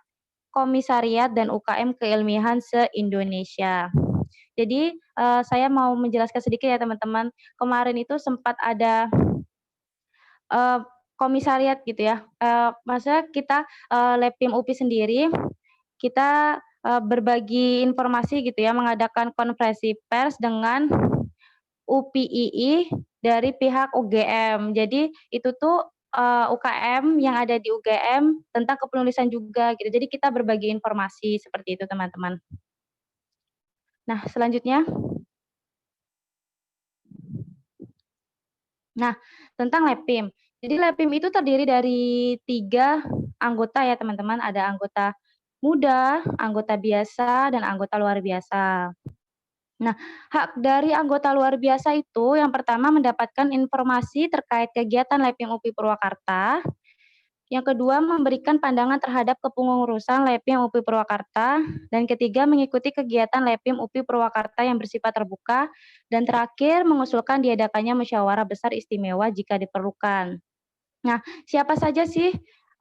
komisariat, dan UKM keilmiahan se-Indonesia. Jadi, saya mau menjelaskan sedikit ya teman-teman. Kemarin itu sempat ada komisariat gitu ya. Maksudnya kita LabPIM UPI sendiri, kita berbagi informasi gitu ya, mengadakan konferensi pers dengan UPII dari pihak UGM. Jadi itu tuh UKM yang ada di UGM tentang kepenulisan juga gitu. Jadi kita berbagi informasi seperti itu teman-teman. Nah, selanjutnya. Nah, tentang LabPIM. Jadi LabPIM itu terdiri dari 3 anggota ya teman-teman. Ada anggota muda, anggota biasa, dan anggota luar biasa. Nah, hak dari anggota luar biasa itu yang pertama mendapatkan informasi terkait kegiatan LabPIM UPI Purwakarta. Yang kedua, memberikan pandangan terhadap kepengurusan LabPIM UPI Purwakarta. Dan ketiga, mengikuti kegiatan LabPIM UPI Purwakarta yang bersifat terbuka. Dan terakhir, mengusulkan diadakannya musyawarah besar istimewa jika diperlukan. Nah, siapa saja sih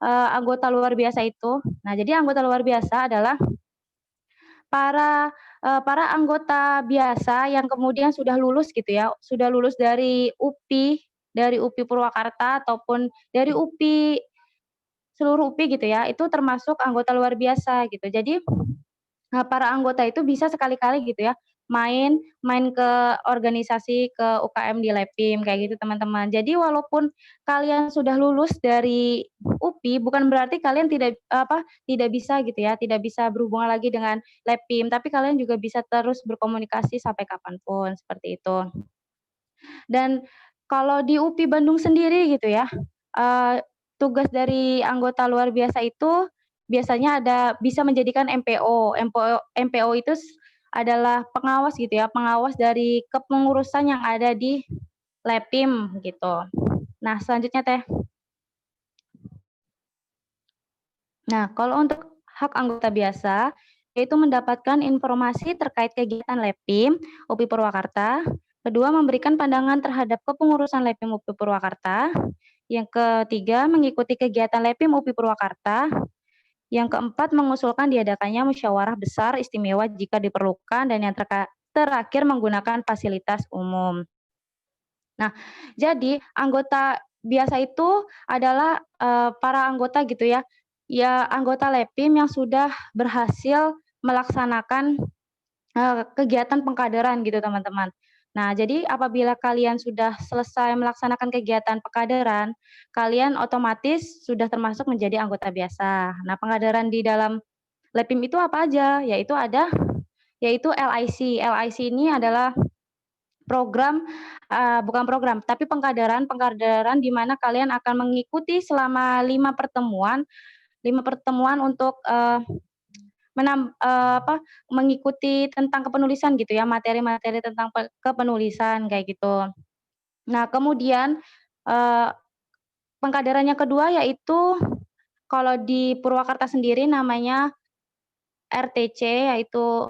anggota luar biasa itu? Nah, jadi anggota luar biasa adalah para anggota biasa yang kemudian sudah lulus gitu ya, sudah lulus dari UPI Purwakarta ataupun dari UPI seluruh UPI gitu ya, itu termasuk anggota luar biasa gitu. Jadi para anggota itu bisa sekali-kali gitu ya main ke organisasi, ke UKM di LabPIM kayak gitu teman-teman. Jadi walaupun kalian sudah lulus dari UPI bukan berarti kalian tidak bisa gitu ya, tidak bisa berhubungan lagi dengan LabPIM, tapi kalian juga bisa terus berkomunikasi sampai kapanpun seperti itu. Dan kalau di UPI Bandung sendiri gitu ya, tugas dari anggota luar biasa itu biasanya bisa menjadikan MPO. MPO itu adalah pengawas gitu ya, pengawas dari kepengurusan yang ada di LabPIM gitu. Nah, selanjutnya Teh. Nah, kalau untuk hak anggota biasa, yaitu mendapatkan informasi terkait kegiatan LabPIM UPI Purwakarta. Kedua, memberikan pandangan terhadap kepengurusan LabPIM UPI Purwakarta. Yang ketiga, mengikuti kegiatan LabPIM UPI Purwakarta. Yang keempat, mengusulkan diadakannya musyawarah besar istimewa jika diperlukan. Dan yang terakhir, menggunakan fasilitas umum. Nah, jadi anggota biasa itu adalah para anggota gitu ya, anggota LabPIM yang sudah berhasil melaksanakan kegiatan pengkaderan gitu teman-teman. Nah, jadi apabila kalian sudah selesai melaksanakan kegiatan pengkaderan, kalian otomatis sudah termasuk menjadi anggota biasa. Nah, pengkaderan di dalam LEPIM itu apa aja? Yaitu LIC. LIC ini adalah program, bukan program, tapi pengkaderan di mana kalian akan mengikuti selama 5 pertemuan untuk mengikuti tentang kepenulisan gitu ya, materi-materi tentang kepenulisan kayak gitu. Nah, kemudian pengkaderan yang kedua yaitu kalau di Purwakarta sendiri namanya RTC, yaitu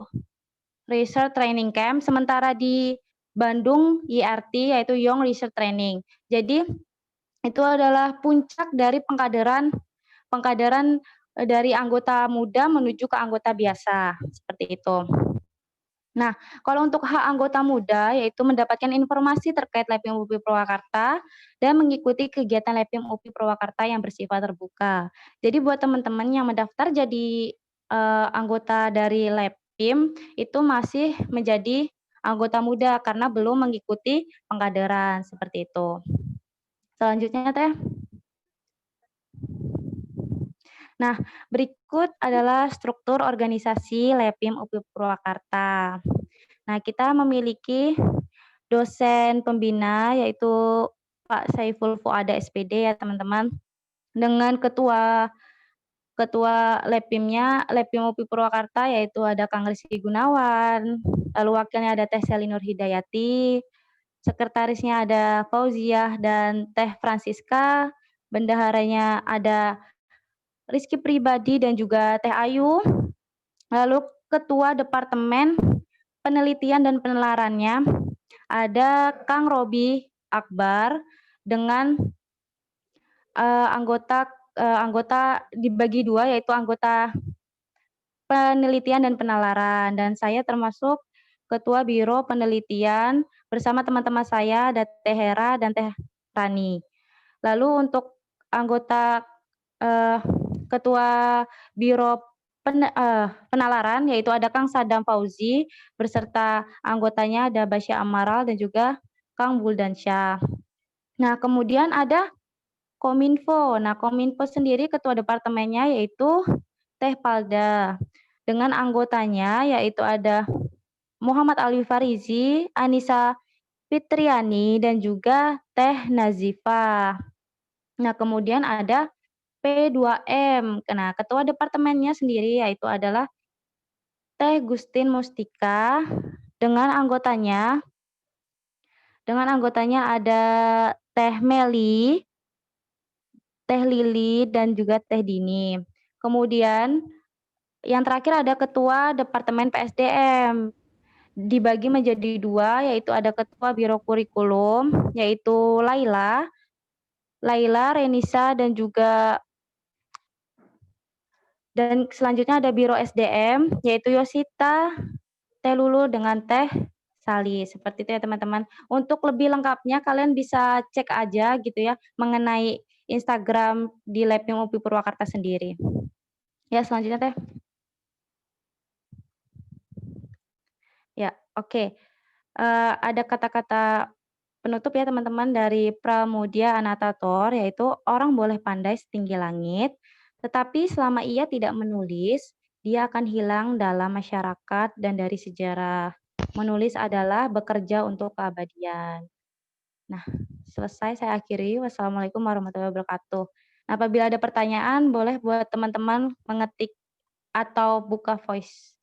Research Training Camp, sementara di Bandung YRT, yaitu Young Research Training. Jadi itu adalah puncak dari pengkaderan dari anggota muda menuju ke anggota biasa, seperti itu. Nah, kalau untuk hak anggota muda, yaitu mendapatkan informasi terkait LEPIM UPI Purwakarta dan mengikuti kegiatan LEPIM UPI Purwakarta yang bersifat terbuka. Jadi buat teman-teman yang mendaftar jadi anggota dari LEPIM, itu masih menjadi anggota muda karena belum mengikuti pengkaderan, seperti itu. Selanjutnya, Teh. Nah, berikut adalah struktur organisasi LEPIM UPI Purwakarta. Nah, kita memiliki dosen pembina yaitu Pak Saiful Fuada SPD ya teman-teman. Dengan ketua LEPIM-nya, LEPIM UPI Purwakarta yaitu ada Kang Rizky Gunawan, lalu wakilnya ada Teh Seli Nur Hidayati, sekretarisnya ada Fauziah dan Teh Francisca, bendaharanya ada Rizky Pribadi dan juga Teh Ayu, lalu ketua departemen penelitian dan penelarannya ada Kang Robi Akbar dengan anggota dibagi dua yaitu anggota penelitian dan penalaran, dan saya termasuk ketua biro penelitian bersama teman-teman saya ada Teh Hera dan Teh Rani. Lalu untuk anggota ketua biro penalaran yaitu ada Kang Sadam Fauzi beserta anggotanya ada Basya Amaral dan juga Kang Buldansyah. Nah, kemudian ada Kominfo. Nah, Kominfo sendiri ketua departemennya yaitu Teh Palda dengan anggotanya yaitu ada Muhammad Ali Farizi, Anissa Fitriani dan juga Teh Nazifah. Nah, kemudian ada P2M. Nah, ketua departemennya sendiri yaitu adalah Teh Gustin Mustika dengan anggotanya ada Teh Meli, Teh Lili dan juga Teh Dini. Kemudian yang terakhir ada ketua departemen PSDM. Dibagi menjadi dua yaitu ada ketua biro kurikulum yaitu Laila, Renisa dan selanjutnya ada biro SDM yaitu Yosita, Teh Lulu dengan Teh Sali. Seperti itu ya teman-teman. Untuk lebih lengkapnya kalian bisa cek aja gitu ya mengenai Instagram di LEPIM UPI Purwakarta sendiri. Ya, selanjutnya Teh. Ya, oke. Ada kata-kata penutup ya teman-teman dari Pramudia Anatator yaitu orang boleh pandai setinggi langit, tetapi selama ia tidak menulis, dia akan hilang dalam masyarakat dan dari sejarah. Menulis adalah bekerja untuk keabadian. Nah, selesai saya akhiri. Wassalamualaikum warahmatullahi wabarakatuh. Nah, apabila ada pertanyaan, boleh buat teman-teman mengetik atau buka voice.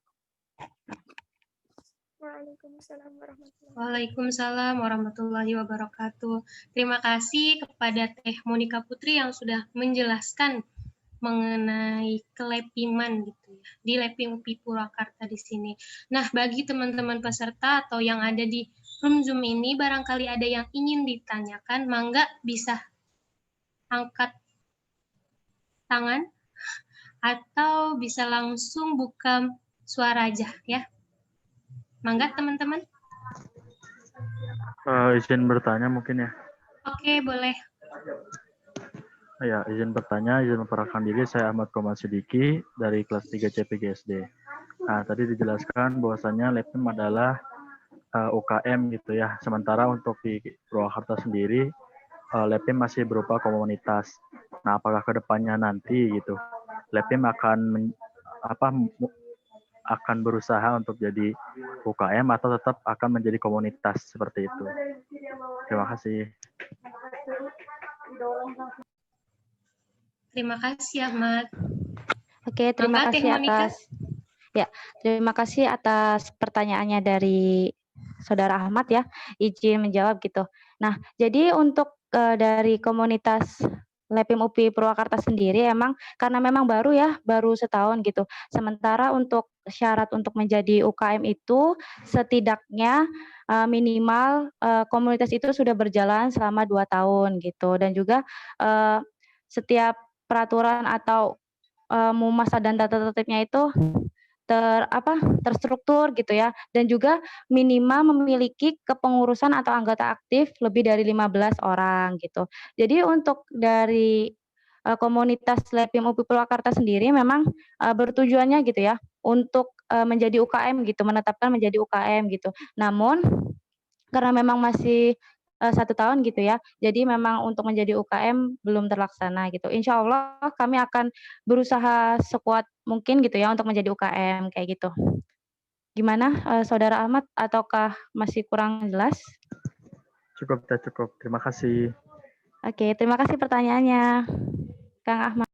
Waalaikumsalam warahmatullahi wabarakatuh. Terima kasih kepada Teh Monika Putri yang sudah menjelaskan mengenai kelepiman gitu ya di LEPIM UPI Purwakarta di sini. Nah, bagi teman-teman peserta atau yang ada di room Zoom ini barangkali ada yang ingin ditanyakan, mangga bisa angkat tangan atau bisa langsung buka suara aja ya. Mangga teman-teman. Izin bertanya mungkin ya. Oke, boleh. Ya, izin bertanya, izin memperkenalkan diri, saya Ahmad Komar Sidiki dari kelas 3 CPGSD. Nah, tadi dijelaskan bahwasanya LEPIM adalah UKM gitu ya. Sementara untuk di Purwakarta sendiri, LEPIM masih berupa komunitas. Nah, apakah ke depannya nanti gitu, LEPIM akan berusaha untuk jadi UKM atau tetap akan menjadi komunitas seperti itu? Terima kasih. Terima kasih, Ahmad. Oke, terima Mangga, Teh kasih Monika. terima kasih atas pertanyaannya dari Saudara Ahmad ya, izin menjawab gitu. Nah, jadi untuk dari komunitas LEPIM UPI Purwakarta sendiri karena memang baru setahun gitu. Sementara untuk syarat untuk menjadi UKM itu setidaknya minimal komunitas itu sudah berjalan selama 2 tahun gitu, dan juga setiap peraturan atau masa dan tata tertibnya itu terstruktur gitu ya, dan juga minimal memiliki kepengurusan atau anggota aktif lebih dari 15 orang gitu. Jadi untuk dari komunitas LEPIM UPI Purwakarta sendiri memang bertujuannya gitu ya untuk menjadi UKM gitu, menetapkan menjadi UKM gitu. Namun karena memang masih 1 tahun gitu ya, jadi memang untuk menjadi UKM belum terlaksana gitu. Insya Allah kami akan berusaha sekuat mungkin gitu ya untuk menjadi UKM kayak gitu. Gimana Saudara Ahmad, ataukah masih kurang jelas? Cukup. Terima kasih. Oke, terima kasih pertanyaannya, Kang Ahmad.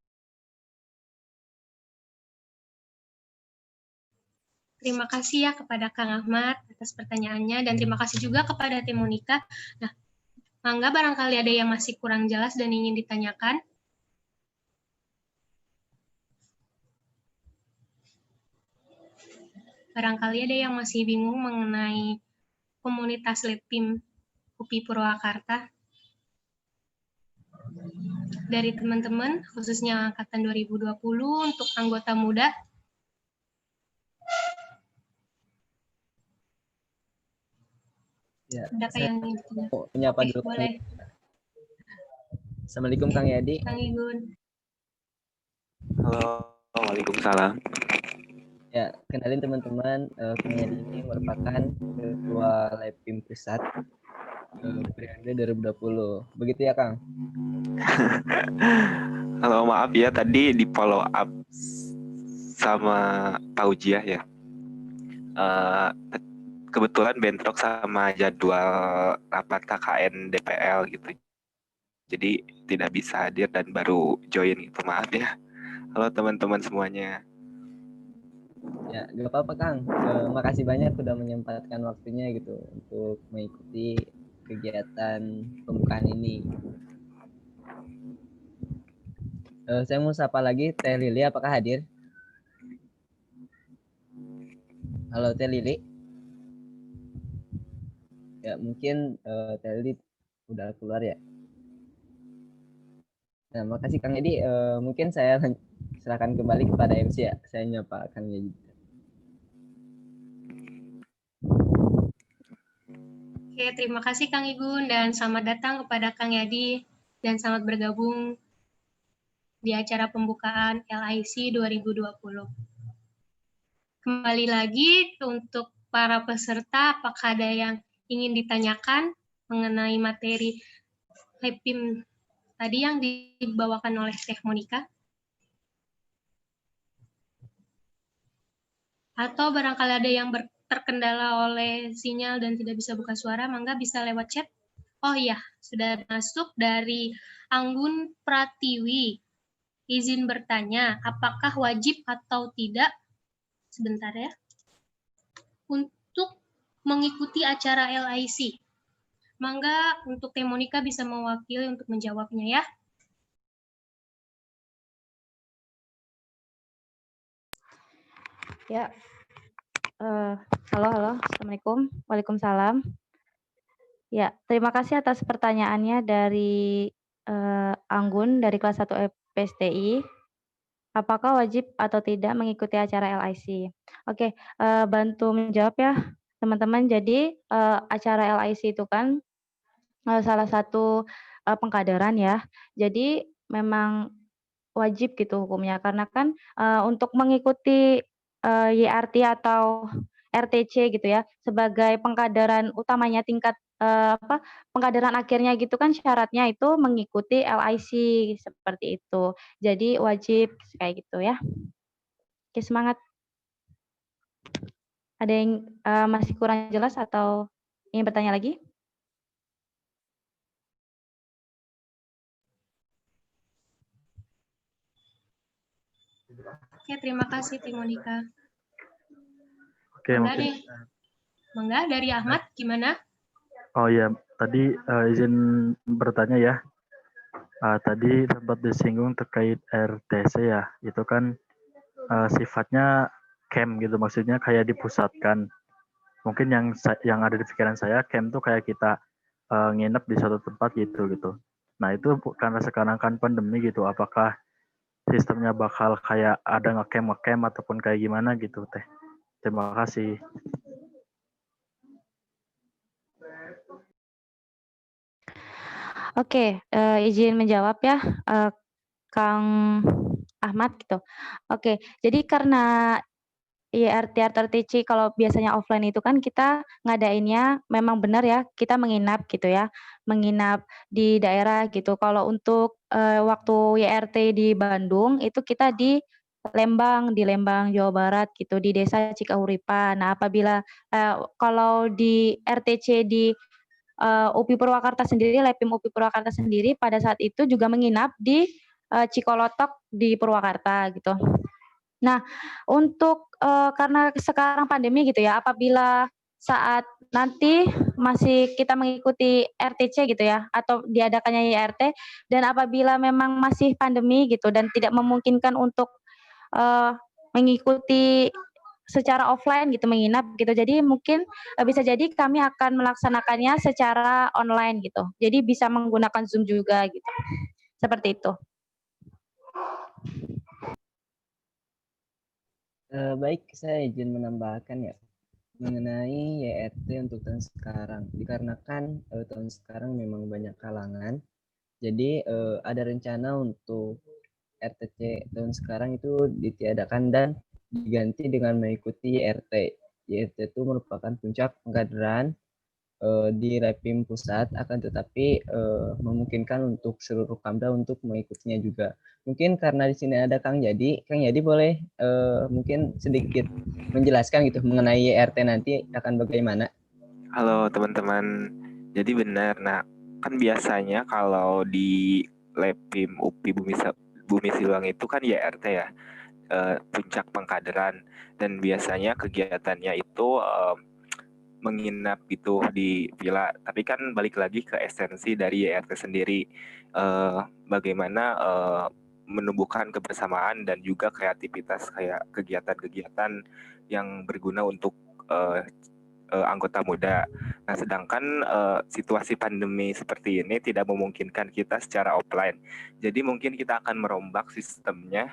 Terima kasih ya kepada Kang Ahmad atas pertanyaannya, dan terima kasih juga kepada Teh Monika. Nah, mangga barangkali ada yang masih kurang jelas dan ingin ditanyakan. Barangkali ada yang masih bingung mengenai komunitas LEPIM UPI Purwakarta. Dari teman-teman, khususnya angkatan 2020 untuk anggota muda. Ya, Adakah saya yang ingin ditanyakan? mau menyapa dulu. Boleh. Assalamualaikum Kang Yadi. Kang Igun. Halo, waalaikumsalam. Ya, kenalin teman-teman, Kang Yadi ini merupakan Ketua LEPIM Pusat periode 2020. Begitu ya, Kang? Halo, maaf ya tadi di follow up sama Taujiah ya. Kebetulan bentrok sama jadwal rapat KKN DPL gitu. Jadi tidak bisa hadir dan baru join gitu, maaf ya. Halo teman-teman semuanya. Ya, gak apa-apa Kang. Makasih banyak sudah menyempatkan waktunya gitu untuk mengikuti kegiatan pembukaan ini. Saya mau sapa lagi Teh Lili, apakah hadir? Halo Teh Lili. Ya, mungkin Teh Lili udah keluar ya. Nah, makasih Kang Yadi. Mungkin saya serahkan kembali kepada MC ya. Saya nyapa Kang Yadi. Oke, terima kasih Kang Igun, dan selamat datang kepada Kang Yadi, dan selamat bergabung di acara pembukaan LIC 2020. Kembali lagi untuk para peserta, apakah ada yang ingin ditanyakan mengenai materi LEPIM tadi yang dibawakan oleh Teh Monika? Atau barangkali ada yang terkendala oleh sinyal dan tidak bisa buka suara, mangga bisa lewat chat. Oh iya, sudah masuk dari Anggun Pratiwi. Izin bertanya, apakah wajib atau tidak, sebentar ya, untuk mengikuti acara LIC? Mangga untuk Teh Monika bisa mewakili untuk menjawabnya ya. Ya, halo, Assalamualaikum, Waalaikumsalam. Ya, terima kasih atas pertanyaannya dari Anggun dari kelas 1 PSTI. Apakah wajib atau tidak mengikuti acara LIC? Oke, bantu menjawab ya teman-teman. Jadi acara LIC itu kan salah satu pengkaderan ya. Jadi memang wajib gitu hukumnya, karena kan untuk mengikuti YRT atau RTC gitu ya, sebagai pengkaderan utamanya tingkat pengkaderan akhirnya gitu kan syaratnya itu mengikuti LIC seperti itu. Jadi wajib kayak gitu ya. Oke, semangat. Ada yang masih kurang jelas atau ingin bertanya lagi? Oke, terima kasih Timonika. Oke, Mangga mungkin. deh. Mangga dari Ahmad, gimana? Oh ya, tadi izin bertanya ya. Tadi sempat disinggung terkait RTC ya. Itu kan sifatnya camp gitu, maksudnya kayak dipusatkan. Mungkin yang ada di pikiran saya camp tuh kayak kita nginep di suatu tempat gitu. Nah itu karena sekarang kan pandemi gitu, apakah sistemnya bakal kayak ada ngecamp ataupun kayak gimana gitu teh? Terima kasih. Oke, izin menjawab ya, Kang Ahmad gitu. Oke, jadi karena YRT atau RTC kalau biasanya offline itu kan kita ngadainnya memang benar ya, kita menginap gitu ya, menginap di daerah gitu. Kalau untuk waktu YRT di Bandung itu kita di Lembang, Jawa Barat gitu, di Desa Cikahuripan. Nah, apabila kalau di RTC di UPI Purwakarta sendiri, Lepim UPI Purwakarta sendiri pada saat itu juga menginap di Cikolotok di Purwakarta gitu. Nah, untuk karena sekarang pandemi gitu ya, apabila saat nanti masih kita mengikuti RTC gitu ya, atau diadakannya YRT, dan apabila memang masih pandemi gitu dan tidak memungkinkan untuk mengikuti secara offline gitu, menginap gitu. Jadi mungkin bisa jadi kami akan melaksanakannya secara online gitu. Jadi bisa menggunakan Zoom juga gitu. Seperti itu. Baik, saya izin menambahkan ya mengenai YRT untuk tahun sekarang. Dikarenakan tahun sekarang memang banyak kalangan, jadi ada rencana untuk RTC tahun sekarang itu ditiadakan dan diganti dengan mengikuti YRT. YRT itu merupakan puncak pengkaderan di Repim Pusat, akan tetapi memungkinkan untuk seluruh Kamda untuk mengikutinya juga. Mungkin karena di sini ada Kang Jadi boleh mungkin sedikit menjelaskan gitu mengenai YRT nanti akan bagaimana? Halo teman-teman, jadi benar. Nah, kan biasanya kalau di Lepim UPI Bumi Siluang itu kan YRT ya, puncak pengkaderan, dan biasanya kegiatannya itu menginap gitu di villa. Tapi kan balik lagi ke esensi dari YRT sendiri, bagaimana menumbuhkan kebersamaan dan juga kreativitas kayak kegiatan-kegiatan yang berguna untuk anggota muda. Nah, sedangkan situasi pandemi seperti ini tidak memungkinkan kita secara offline. Jadi mungkin kita akan merombak sistemnya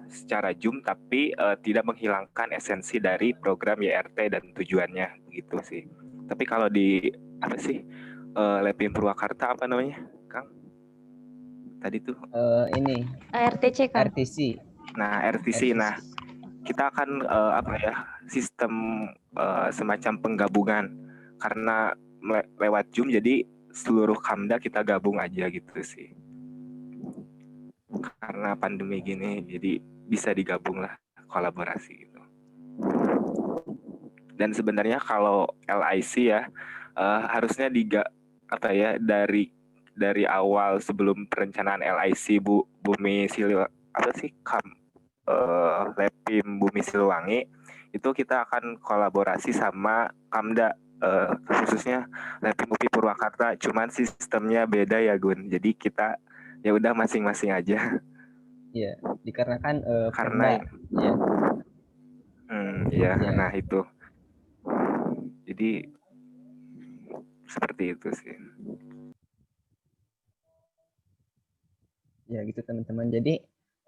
secara Zoom, tapi tidak menghilangkan esensi dari program YRT dan tujuannya begitu sih. Tapi kalau di Lepim Purwakarta apa namanya, Kang? Tadi tuh ini RTC kan. RTC. Nah, RTC. Nah, kita akan sistem semacam penggabungan karena lewat Zoom, jadi seluruh Kamda kita gabung aja gitu sih. Karena pandemi gini, jadi bisa digabung lah, kolaborasi gitu. Dan sebenarnya kalau LIC ya harusnya dari awal sebelum perencanaan LIC Bumi Siluwangi Lepim Bumi Siluwangi itu kita akan kolaborasi sama Kamda, khususnya Lepim UPI Purwakarta. Cuman sistemnya beda ya Gun. Jadi kita ya udah masing-masing aja. Iya, dikarenakan karena ya. Nah itu. Jadi seperti itu sih. Ya gitu teman-teman. Jadi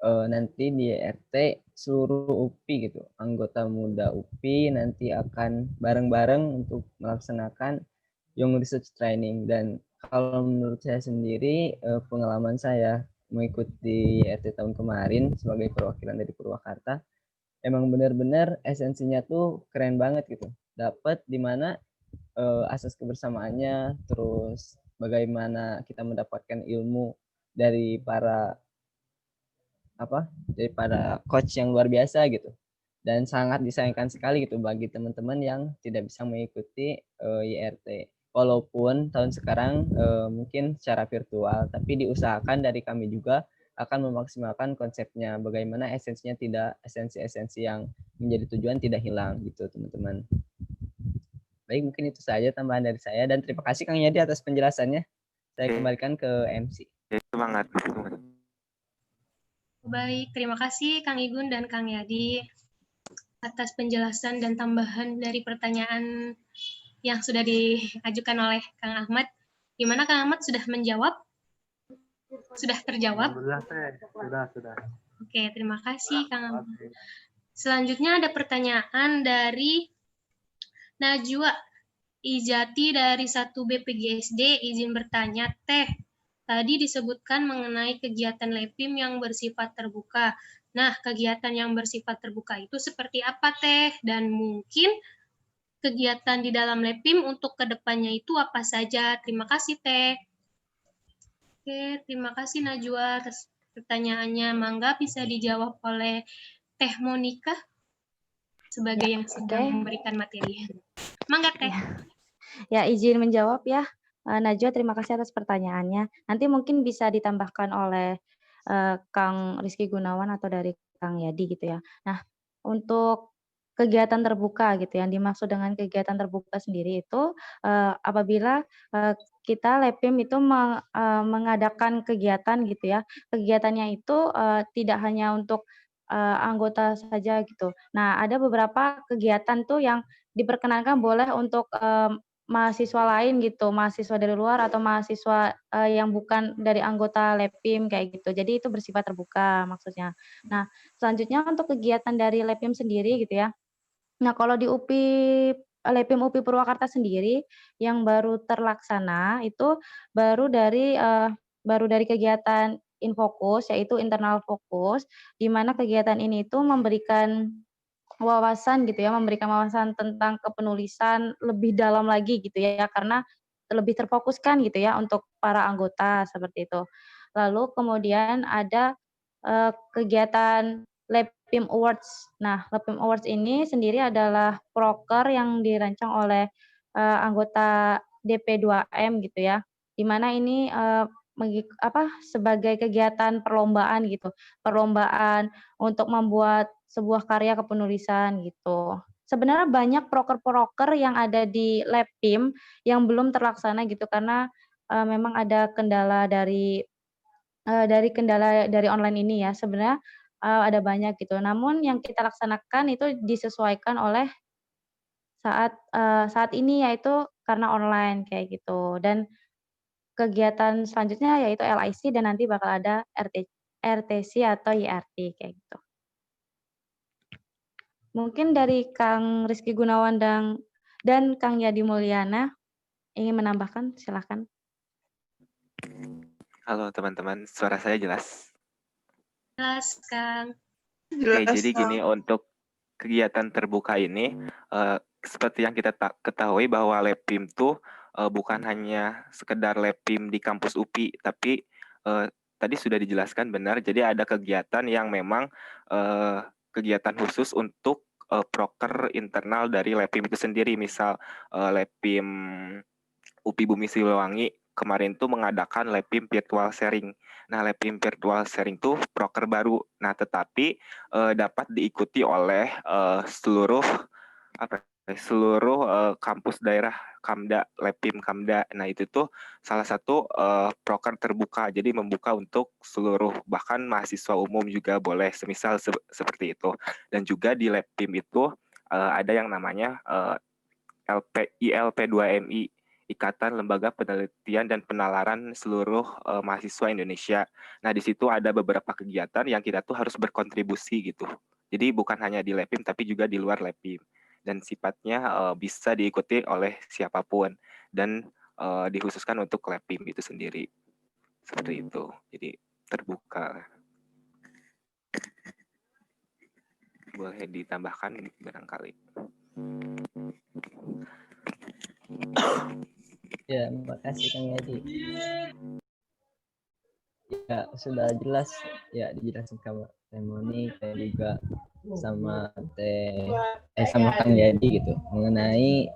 nanti di RT seluruh UPI gitu, anggota muda UPI nanti akan bareng-bareng untuk melaksanakan Young Research Training. Dan kalau menurut saya sendiri, pengalaman saya mengikuti RT tahun kemarin sebagai perwakilan dari Purwakarta, emang benar-benar esensinya tuh keren banget gitu. Dapat di mana asas kebersamaannya, terus bagaimana kita mendapatkan ilmu dari para coach yang luar biasa gitu. Dan sangat disayangkan sekali gitu bagi teman-teman yang tidak bisa mengikuti YRT. Walaupun tahun sekarang mungkin secara virtual, tapi diusahakan dari kami juga akan memaksimalkan konsepnya, bagaimana esensinya tidak, esensi-esensi yang menjadi tujuan tidak hilang gitu teman-teman. Baik, mungkin itu saja tambahan dari saya, dan terima kasih Kang Yadi atas penjelasannya. Saya kembalikan ke MC. Semangat. Baik, terima kasih Kang Igun dan Kang Yadi atas penjelasan dan tambahan dari pertanyaan yang sudah diajukan oleh Kang Ahmad. Gimana Kang Ahmad, sudah menjawab? Sudah terjawab? Sudah. Oke, terima kasih Kang Ahmad. Selanjutnya ada pertanyaan dari Najwa Ijati dari 1 BPGSD, izin bertanya, Teh. Tadi disebutkan mengenai kegiatan LEPIM yang bersifat terbuka. Nah, kegiatan yang bersifat terbuka itu seperti apa, Teh? Dan mungkin kegiatan di dalam LEPIM untuk kedepannya itu apa saja? Terima kasih, Teh. Oke, terima kasih Najwa atas pertanyaannya. Mangga bisa dijawab oleh Teh Monika sebagai yang sedang memberikan materi. Mangga, Teh. Ya, izin menjawab ya. Najwa, terima kasih atas pertanyaannya. Nanti mungkin bisa ditambahkan oleh Kang Rizky Gunawan atau dari Kang Yadi gitu ya. Nah, untuk kegiatan terbuka gitu, yang dimaksud dengan kegiatan terbuka sendiri itu apabila kita LEPIM itu mengadakan kegiatan gitu ya. Kegiatannya itu tidak hanya untuk anggota saja gitu. Nah, ada beberapa kegiatan tuh yang diperkenankan boleh untuk mahasiswa lain gitu, mahasiswa dari luar atau mahasiswa yang bukan dari anggota LEPIM kayak gitu. Jadi itu bersifat terbuka maksudnya. Nah, selanjutnya untuk kegiatan dari LEPIM sendiri gitu ya. Nah, kalau di LEPIM UPI Purwakarta sendiri yang baru terlaksana itu baru dari kegiatan Infokus, yaitu internal fokus, di mana kegiatan ini itu memberikan wawasan gitu ya, memberikan wawasan tentang kepenulisan lebih dalam lagi gitu ya, karena lebih terfokuskan gitu ya untuk para anggota seperti itu. Lalu kemudian ada kegiatan LEPIM Awards. Nah, LEPIM Awards ini sendiri adalah proker yang dirancang oleh anggota DP2M gitu ya, di mana ini sebagai kegiatan perlombaan gitu, perlombaan untuk membuat sebuah karya kepenulisan gitu. Sebenarnya banyak proker-proker yang ada di LEPIM yang belum terlaksana gitu karena memang ada kendala dari online ini ya. Sebenarnya ada banyak gitu. Namun yang kita laksanakan itu disesuaikan oleh saat ini, yaitu karena online kayak gitu. Dan kegiatan selanjutnya yaitu LIC dan nanti bakal ada RTC atau YRT kayak gitu. Mungkin dari Kang Rizky Gunawan dan Kang Yadi Mulyana ingin menambahkan, silakan. Halo teman-teman, suara saya jelas? Jelas, Kang. Oke, jadi gini, untuk kegiatan terbuka ini, seperti yang kita ketahui bahwa LEPIM tuh bukan hanya sekedar LEPIM di kampus UPI, tapi tadi sudah dijelaskan benar, jadi ada kegiatan yang memang kegiatan khusus untuk proker internal dari LEPIM itu sendiri, misal LEPIM UPI Bumi Siliwangi kemarin tuh mengadakan LEPIM virtual sharing. Nah, LEPIM virtual sharing tuh proker baru. Nah, tetapi dapat diikuti oleh seluruh kampus daerah Kamda, LEPIM Kamda. Nah, itu tuh salah satu proker terbuka. Jadi membuka untuk seluruh, bahkan mahasiswa umum juga boleh, semisal seperti itu. Dan juga di LEPIM itu ada yang namanya ILP2MI, Ikatan Lembaga Penelitian dan Penalaran Seluruh Mahasiswa Indonesia. Nah, di situ ada beberapa kegiatan yang kita tuh harus berkontribusi gitu. Jadi bukan hanya di LEPIM, tapi juga di luar LEPIM. Dan sifatnya bisa diikuti oleh siapapun. Dan dikhususkan untuk LEPIM itu sendiri. Seperti itu. Jadi terbuka. boleh ditambahkan barangkali. Ya, makasih Kang Yadi. Ya, sudah jelas ya dijelasin sama Teh Monik dan juga sama sama Kang Yadi gitu mengenai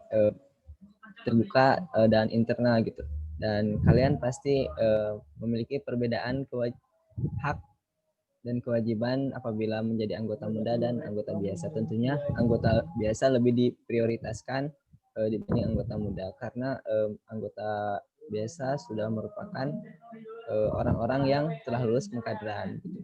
terbuka dan internal gitu. Dan kalian pasti memiliki perbedaan hak dan kewajiban apabila menjadi anggota muda dan anggota biasa. Tentunya anggota biasa lebih diprioritaskan dibanding anggota muda karena anggota biasa sudah merupakan orang-orang yang telah lulus pengkaderan gitu.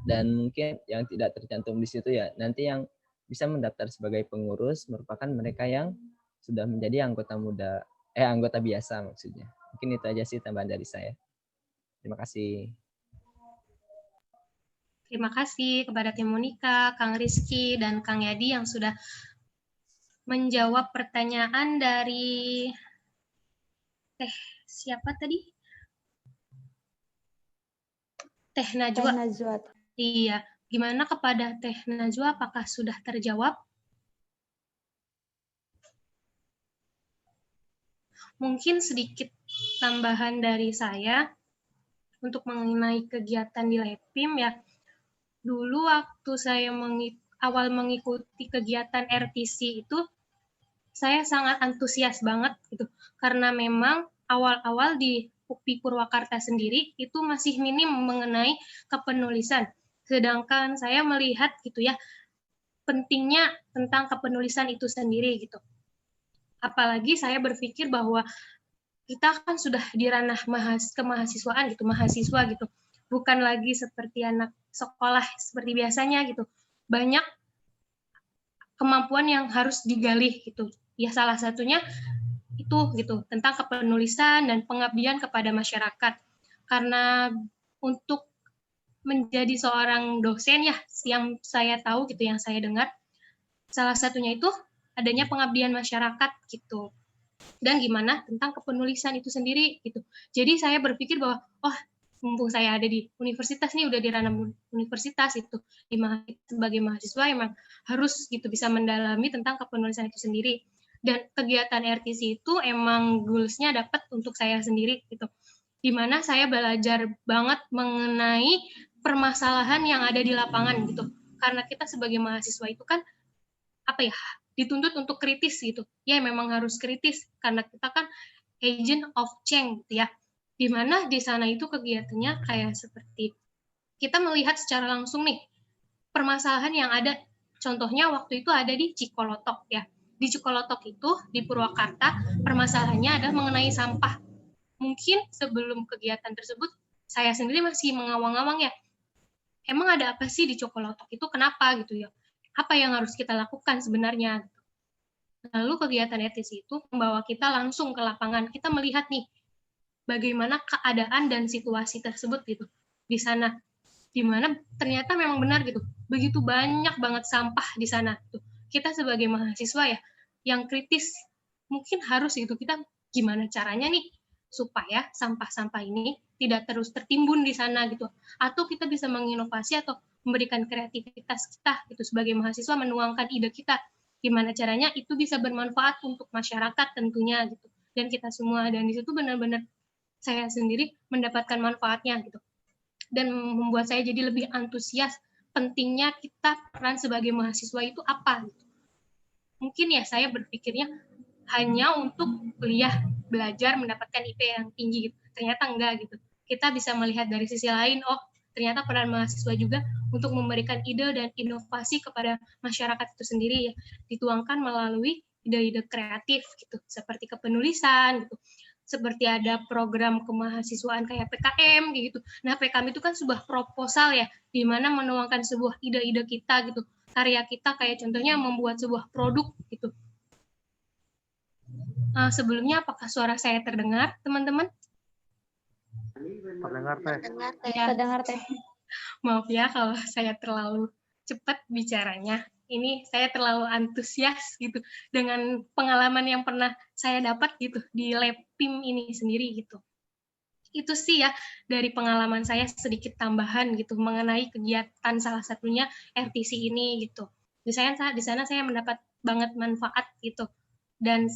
Dan mungkin yang tidak tercantum di situ ya nanti yang bisa mendaftar sebagai pengurus merupakan mereka yang sudah menjadi anggota biasa maksudnya. Mungkin itu aja sih tambahan dari saya. Terima kasih. Terima kasih kepada Teh Monika, Kang Rizky, dan Kang Yadi yang sudah menjawab pertanyaan dari siapa tadi? Teh Najwa. Iya. Gimana kepada Teh Najwa? Apakah sudah terjawab? Mungkin sedikit tambahan dari saya untuk mengenai kegiatan di LEPIM ya. Dulu waktu saya awal mengikuti kegiatan RTC itu, saya sangat antusias banget gitu. Karena memang awal-awal di UPI Purwakarta sendiri itu masih minim mengenai kepenulisan. Sedangkan saya melihat gitu ya, pentingnya tentang kepenulisan itu sendiri gitu. Apalagi saya berpikir bahwa kita kan sudah di ranah kemahasiswaan gitu, mahasiswa gitu. Bukan lagi seperti anak sekolah seperti biasanya gitu. Banyak kemampuan yang harus digali gitu. Ya salah satunya itu gitu, tentang kepenulisan dan pengabdian kepada masyarakat. Karena untuk menjadi seorang dosen ya, yang saya tahu gitu, yang saya dengar, salah satunya itu adanya pengabdian masyarakat gitu. Dan gimana tentang kepenulisan itu sendiri gitu. Jadi saya berpikir bahwa mumpung saya ada di universitas nih, udah di ranah universitas itu, sebagai mahasiswa emang harus gitu bisa mendalami tentang kepenulisan itu sendiri. Dan kegiatan RTC itu emang goals-nya dapat untuk saya sendiri gitu. Di mana saya belajar banget mengenai permasalahan yang ada di lapangan gitu. Karena kita sebagai mahasiswa itu kan dituntut untuk kritis gitu. Ya memang harus kritis karena kita kan agent of change gitu ya. Di mana di sana itu kegiatannya kayak seperti kita melihat secara langsung nih permasalahan yang ada. Contohnya waktu itu ada di Cikolotok ya. Di Cikolotok itu di Purwakarta permasalahannya adalah mengenai sampah. Mungkin sebelum kegiatan tersebut saya sendiri masih mengawang-awang ya. Emang ada apa sih di Cikolotok itu? Kenapa gitu ya? Apa yang harus kita lakukan sebenarnya? Lalu kegiatan RTC itu membawa kita langsung ke lapangan. Kita melihat nih bagaimana keadaan dan situasi tersebut gitu di sana. Di mana ternyata memang benar gitu. Begitu banyak banget sampah di sana. Kita sebagai mahasiswa ya yang kritis mungkin harus gitu kita gimana caranya nih supaya sampah-sampah ini tidak terus tertimbun di sana gitu. Atau kita bisa menginovasi atau memberikan kreativitas kita gitu sebagai mahasiswa menuangkan ide kita. Gimana caranya itu bisa bermanfaat untuk masyarakat tentunya gitu. Dan kita semua dan di situ benar-benar saya sendiri mendapatkan manfaatnya gitu. Dan membuat saya jadi lebih antusias pentingnya kita peran sebagai mahasiswa itu apa gitu. Mungkin ya saya berpikirnya hanya untuk kuliah, belajar, mendapatkan IP yang tinggi gitu. Ternyata enggak gitu. Kita bisa melihat dari sisi lain, ternyata peran mahasiswa juga untuk memberikan ide dan inovasi kepada masyarakat itu sendiri ya, dituangkan melalui ide-ide kreatif gitu, seperti kepenulisan gitu. Seperti ada program kemahasiswaan kayak PKM gitu. Nah, PKM itu kan sebuah proposal ya, di mana menuangkan sebuah ide-ide kita gitu. Karya kita kayak contohnya membuat sebuah produk gitu. Sebelumnya apakah suara saya terdengar, teman-teman? Terdengar, Teh. Ya. Terdengar, Teh. Maaf ya kalau saya terlalu cepat bicaranya. Ini saya terlalu antusias gitu dengan pengalaman yang pernah saya dapat gitu di LEPIM ini sendiri gitu. itu sih ya dari pengalaman saya sedikit tambahan gitu mengenai kegiatan salah satunya RTC ini gitu. Di sana saya mendapat banget manfaat gitu. Dan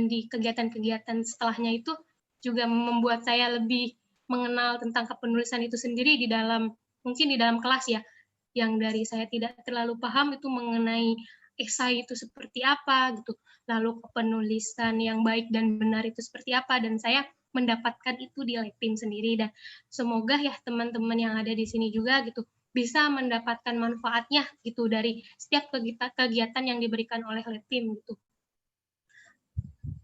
di kegiatan-kegiatan setelahnya itu juga membuat saya lebih mengenal tentang kepenulisan itu sendiri mungkin di dalam kelas ya, yang dari saya tidak terlalu paham itu mengenai esai itu seperti apa gitu, lalu kepenulisan yang baik dan benar itu seperti apa, dan saya mendapatkan itu di LabPIM sendiri. Dan semoga ya teman-teman yang ada di sini juga gitu bisa mendapatkan manfaatnya gitu dari setiap kegiatan yang diberikan oleh LabPIM gitu.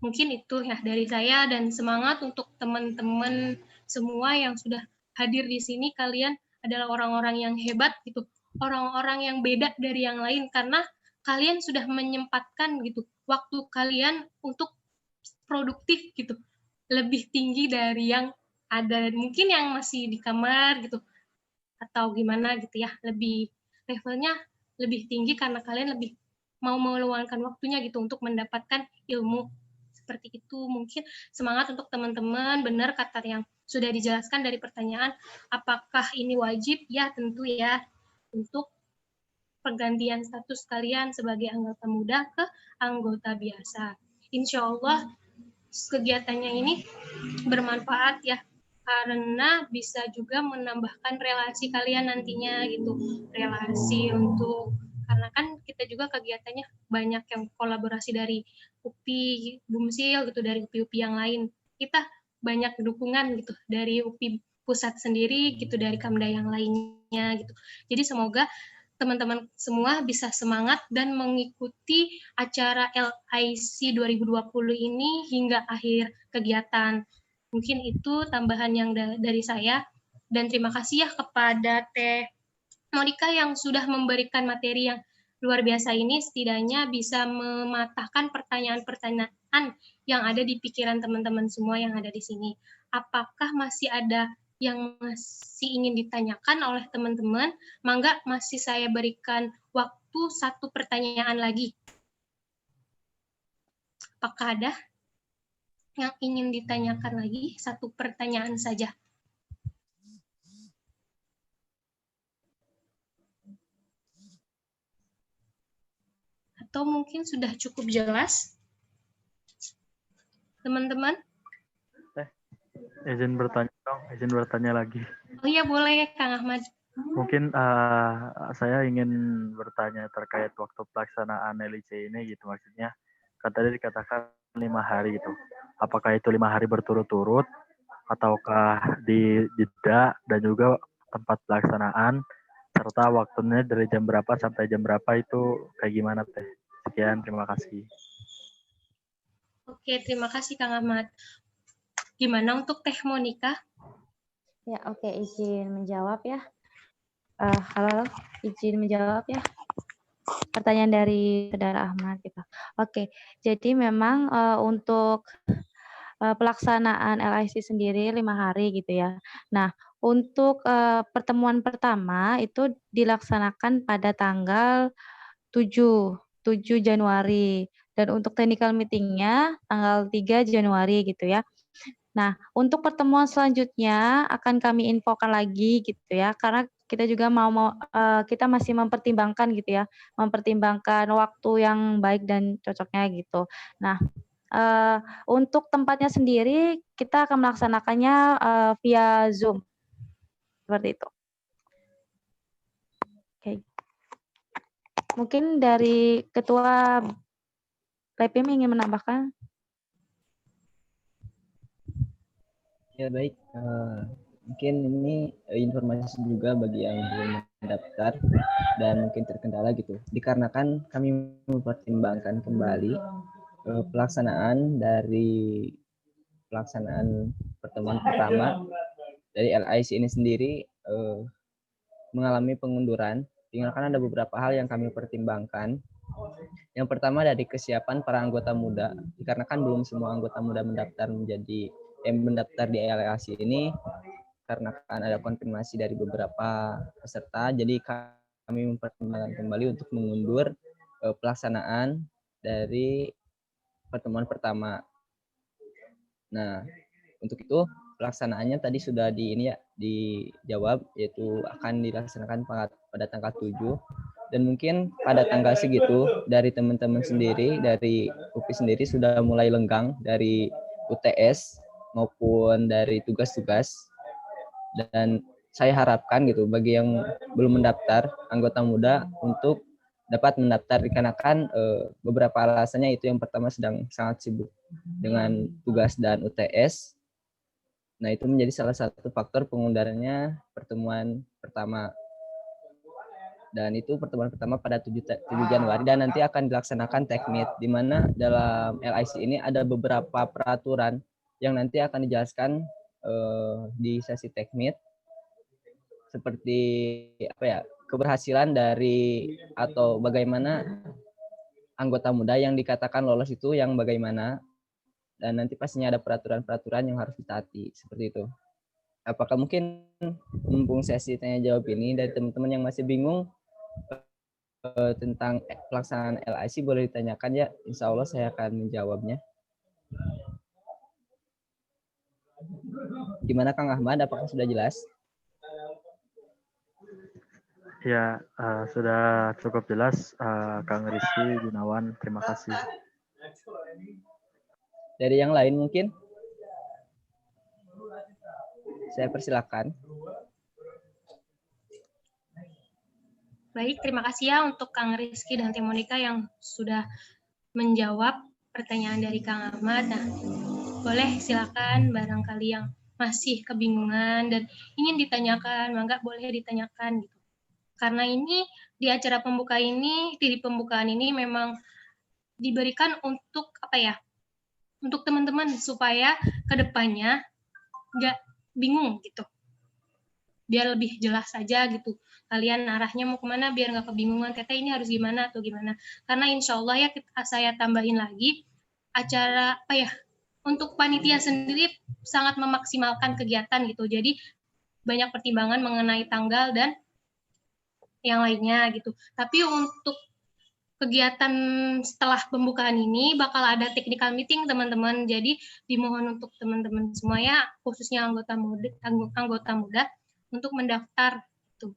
Mungkin itu ya dari saya, dan semangat untuk teman-teman semua yang sudah hadir di sini. Kalian adalah orang-orang yang hebat gitu, orang-orang yang beda dari yang lain karena kalian sudah menyempatkan gitu waktu kalian untuk produktif gitu, lebih tinggi dari yang ada mungkin yang masih di kamar gitu atau gimana gitu ya, lebih levelnya lebih tinggi karena kalian lebih mau meluangkan waktunya gitu untuk mendapatkan ilmu seperti itu. Mungkin semangat untuk teman-teman, benar kata yang sudah dijelaskan dari pertanyaan, apakah ini wajib? Ya tentu ya, untuk pergantian status kalian sebagai anggota muda ke anggota biasa. Insya Allah kegiatannya ini bermanfaat ya, karena bisa juga menambahkan relasi kalian nantinya gitu, relasi karena kan kita juga kegiatannya banyak yang kolaborasi dari UPI Bumsil gitu, dari UPI-UPI yang lain, kita banyak dukungan gitu dari UPI pusat sendiri gitu, dari Kamda yang lainnya gitu. Jadi semoga teman-teman semua bisa semangat dan mengikuti acara LIC 2020 ini hingga akhir kegiatan. Mungkin itu tambahan yang dari saya, dan terima kasih ya kepada Teh Monica yang sudah memberikan materi yang luar biasa ini, setidaknya bisa mematahkan pertanyaan-pertanyaan yang ada di pikiran teman-teman semua yang ada di sini. Apakah masih ada yang masih ingin ditanyakan oleh teman-teman? Mangga masih saya berikan waktu 1 pertanyaan lagi. Apakah ada yang ingin ditanyakan lagi? 1 pertanyaan saja. Atau mungkin sudah cukup jelas, teman-teman? Izin bertanya dong, izin bertanya lagi. Oh iya boleh, Kang Ahmad. Mungkin saya ingin bertanya terkait waktu pelaksanaan LIC ini gitu, maksudnya kan tadi dikatakan 5 hari gitu. Apakah itu 5 hari berturut-turut ataukah di jeda, dan juga tempat pelaksanaan serta waktunya dari jam berapa sampai jam berapa itu kayak gimana Teh? Sekian, terima kasih. Oke, terima kasih Kang Ahmad. Gimana untuk Teh Monica? Ya, oke, izin menjawab ya. Halo, izin menjawab ya. Pertanyaan dari Saudara Ahmad gitu. Oke, jadi memang untuk pelaksanaan LIC sendiri 5 hari gitu ya. Nah, untuk pertemuan pertama itu dilaksanakan pada tanggal 7 Januari, dan untuk technical meeting-nya tanggal 3 Januari gitu ya. Nah, untuk pertemuan selanjutnya akan kami infokan lagi gitu ya, karena kita juga kita masih mempertimbangkan gitu ya, mempertimbangkan waktu yang baik dan cocoknya gitu. Nah, untuk tempatnya sendiri kita akan melaksanakannya via Zoom, seperti itu. Oke. Mungkin dari Ketua LabPIM ingin menambahkan? Ya baik, mungkin ini informasi juga bagi yang belum mendaftar dan mungkin terkendala gitu. Dikarenakan kami mempertimbangkan kembali pelaksanaan pertemuan pertama dari LIC ini sendiri mengalami pengunduran. Tinggalkan ada beberapa hal yang kami pertimbangkan. Yang pertama dari kesiapan para anggota muda, dikarenakan belum semua anggota muda mendaftar di LIC ini, karena akan ada konfirmasi dari beberapa peserta, jadi kami mempertimbangkan kembali untuk mengundur pelaksanaan dari pertemuan pertama. Nah, untuk itu pelaksanaannya tadi sudah dijawab, yaitu akan dilaksanakan pada tanggal 7. Dan mungkin pada tanggal segitu dari teman-teman sendiri, dari UPI sendiri sudah mulai lenggang dari UTS maupun dari tugas-tugas. Dan saya harapkan gitu bagi yang belum mendaftar anggota muda untuk dapat mendaftar, dikarenakan beberapa alasannya, itu yang pertama sedang sangat sibuk dengan tugas dan UTS. Nah, itu menjadi salah satu faktor pengundurannya pertemuan pertama. Dan itu pertemuan pertama pada 7 Januari, dan nanti akan dilaksanakan tekmit, di mana dalam LIC ini ada beberapa peraturan yang nanti akan dijelaskan di sesi tekmit, seperti keberhasilan dari atau bagaimana anggota muda yang dikatakan lolos itu yang bagaimana, dan nanti pastinya ada peraturan-peraturan yang harus ditaati, seperti itu. Apakah mungkin mumpung sesi tanya jawab ini dari teman-teman yang masih bingung tentang pelaksanaan LIC, boleh ditanyakan ya, insya Allah saya akan menjawabnya. Gimana Kang Ahmad, apakah sudah jelas? Ya, sudah cukup jelas, Kang Rizky Gunawan, terima kasih. Dari yang lain mungkin? Saya persilakan. Baik, terima kasih ya untuk Kang Rizky dan Tim Monika yang sudah menjawab pertanyaan dari Kang Ahmad. Nah, boleh silakan barangkali yang masih kebingungan dan ingin ditanyakan, mangga boleh ditanyakan gitu. Karena ini di acara pembuka ini, di pembukaan ini memang diberikan untuk untuk teman-teman supaya kedepannya nggak bingung gitu, biar lebih jelas saja gitu. Kalian arahnya mau kemana biar nggak kebingungan, Teteh ini harus gimana atau gimana. Karena insya Allah ya saya tambahin lagi, acara untuk panitia sendiri sangat memaksimalkan kegiatan gitu. Jadi banyak pertimbangan mengenai tanggal dan yang lainnya gitu. Tapi untuk kegiatan setelah pembukaan ini bakal ada technical meeting teman-teman. Jadi dimohon untuk teman-teman semua ya, khususnya anggota muda untuk mendaftar itu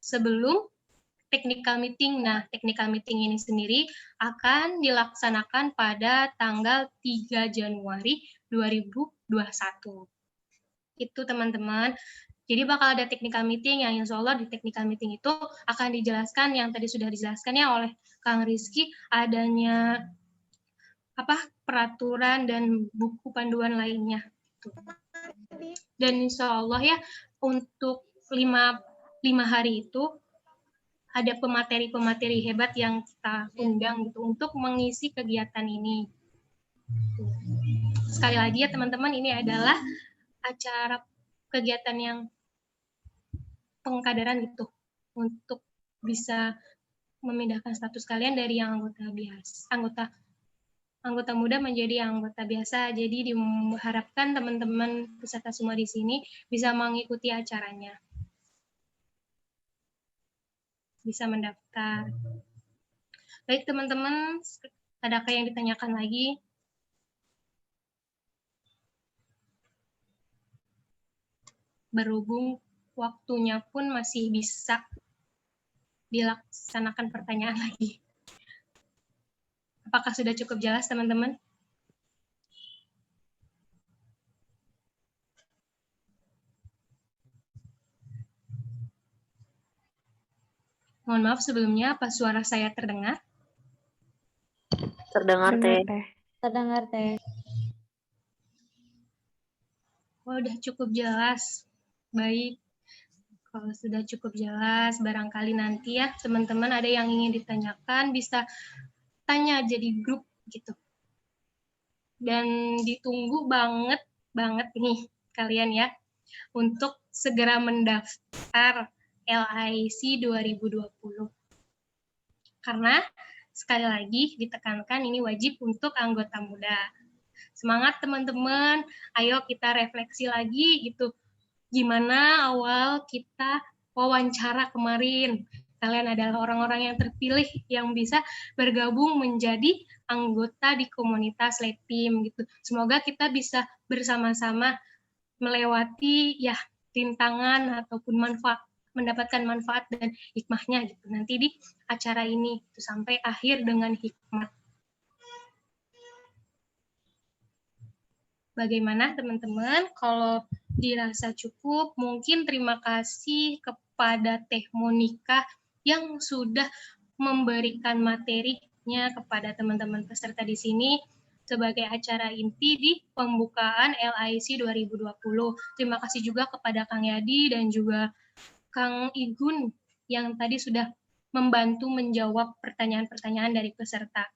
sebelum technical meeting. Nah, technical meeting ini sendiri akan dilaksanakan pada tanggal 3 Januari 2021. Itu teman-teman. Jadi bakal ada technical meeting yang insya Allah di technical meeting itu akan dijelaskan yang tadi sudah dijelaskan ya oleh Kang Rizky, adanya peraturan dan buku panduan lainnya. Dan insya Allah ya untuk 5 hari itu ada pemateri-pemateri hebat yang kita undang gitu untuk mengisi kegiatan ini. Sekali lagi ya teman-teman, ini adalah acara kegiatan yang pengkaderan gitu untuk bisa memindahkan status kalian dari yang anggota muda menjadi anggota biasa. Jadi diharapkan teman-teman peserta semua di sini bisa mengikuti acaranya, bisa mendaftar. Baik teman-teman, adakah yang ditanyakan lagi? Berhubung waktunya pun masih bisa dilaksanakan pertanyaan lagi. Apakah sudah cukup jelas teman-teman? Mohon maaf sebelumnya, apa suara saya terdengar? Terdengar, Teh. Terdengar, Teh. Oh, udah cukup jelas. Baik. Kalau sudah cukup jelas, barangkali nanti ya teman-teman ada yang ingin ditanyakan, bisa tanya aja di grup gitu. Dan ditunggu banget nih kalian ya untuk segera mendaftar LIC 2020. Karena sekali lagi ditekankan ini wajib untuk anggota muda. Semangat teman-teman, ayo kita refleksi lagi gitu. Gimana awal kita wawancara kemarin. Kalian adalah orang-orang yang terpilih yang bisa bergabung menjadi anggota di komunitas LEPIM gitu. Semoga kita bisa bersama-sama melewati ya rintangan ataupun mendapatkan manfaat dan hikmahnya gitu nanti di acara ini gitu, sampai akhir dengan hikmat. Bagaimana teman-teman? Kalau dirasa cukup, mungkin terima kasih kepada Teh Monika yang sudah memberikan materinya kepada teman-teman peserta di sini sebagai acara inti di pembukaan LIC 2020. Terima kasih juga kepada Kang Yadi dan juga Kang Igun yang tadi sudah membantu menjawab pertanyaan-pertanyaan dari peserta.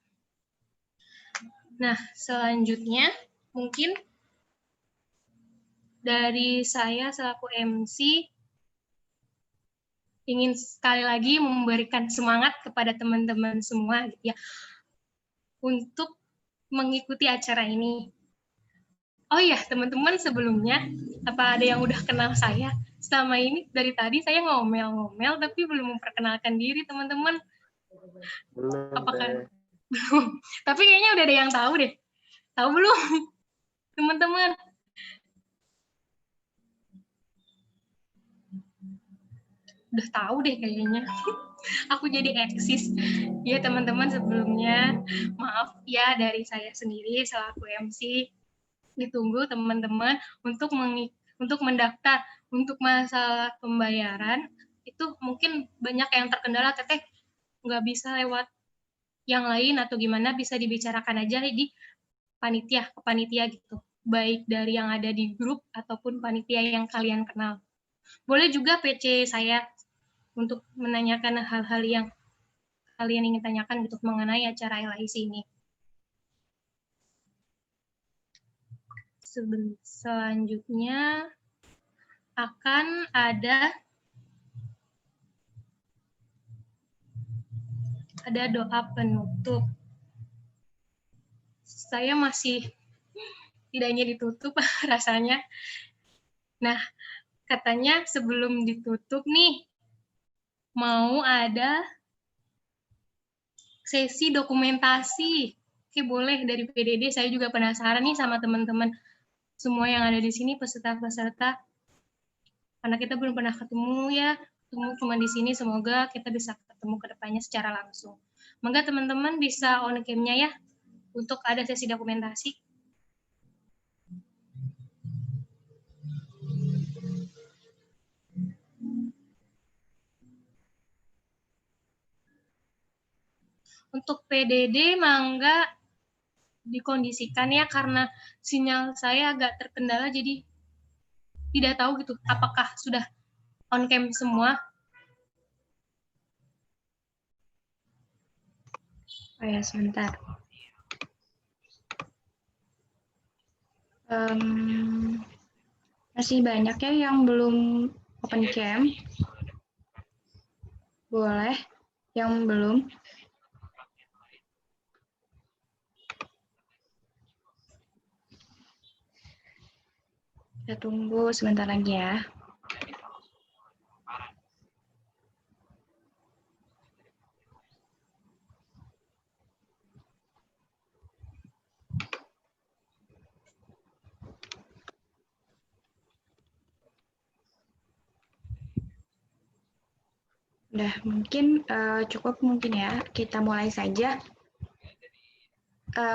Nah, selanjutnya mungkin dari saya selaku MC ingin sekali lagi memberikan semangat kepada teman-teman semua gitu ya untuk mengikuti acara ini. Oh iya, teman-teman sebelumnya apa ada yang udah kenal saya? Selama ini dari tadi saya ngomel-ngomel tapi belum memperkenalkan diri teman-teman. Belum. Apakah belum? Tapi kayaknya udah ada yang tahu deh. Tahu belum? Teman-teman. Udah tahu deh kayaknya. Aku jadi eksis. Ya teman-teman sebelumnya maaf ya dari saya sendiri selaku MC. Ditunggu teman-teman untuk mendaftar untuk masalah pembayaran itu mungkin banyak yang terkendala teteh nggak bisa lewat yang lain atau gimana bisa dibicarakan aja di panitia gitu baik dari yang ada di grup ataupun panitia yang kalian kenal. Boleh juga PC saya untuk menanyakan hal-hal yang kalian ingin tanyakan gitu mengenai acara LIC ini. Selanjutnya akan ada doa penutup. Saya masih tidak ingin ditutup rasanya. Nah, katanya sebelum ditutup nih, mau ada sesi dokumentasi. Oke, boleh dari PDD, saya juga penasaran nih sama teman-teman semua yang ada di sini, peserta-peserta. Karena kita belum pernah ketemu ya, ketemu cuma di sini, semoga kita bisa ketemu ke depannya secara langsung. Semoga teman-teman bisa on cam-nya ya, untuk ada sesi dokumentasi. Untuk PDD mangga dikondisikan ya karena sinyal saya agak terkendala jadi tidak tahu gitu apakah sudah on cam semua. Oh ya, sebentar. Masih banyak ya yang belum open cam. Boleh, yang belum. Kita tunggu sebentar lagi ya. Udah, mungkin cukup mungkin ya. Kita mulai saja.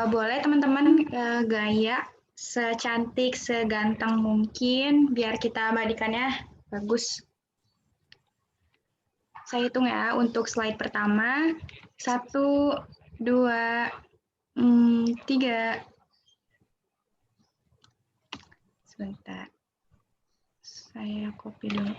Boleh teman-teman gaya secantik, seganteng mungkin, biar kita abadikannya bagus. Saya hitung ya, untuk slide pertama. 1, 2, 3. Sebentar. Saya copy dulu.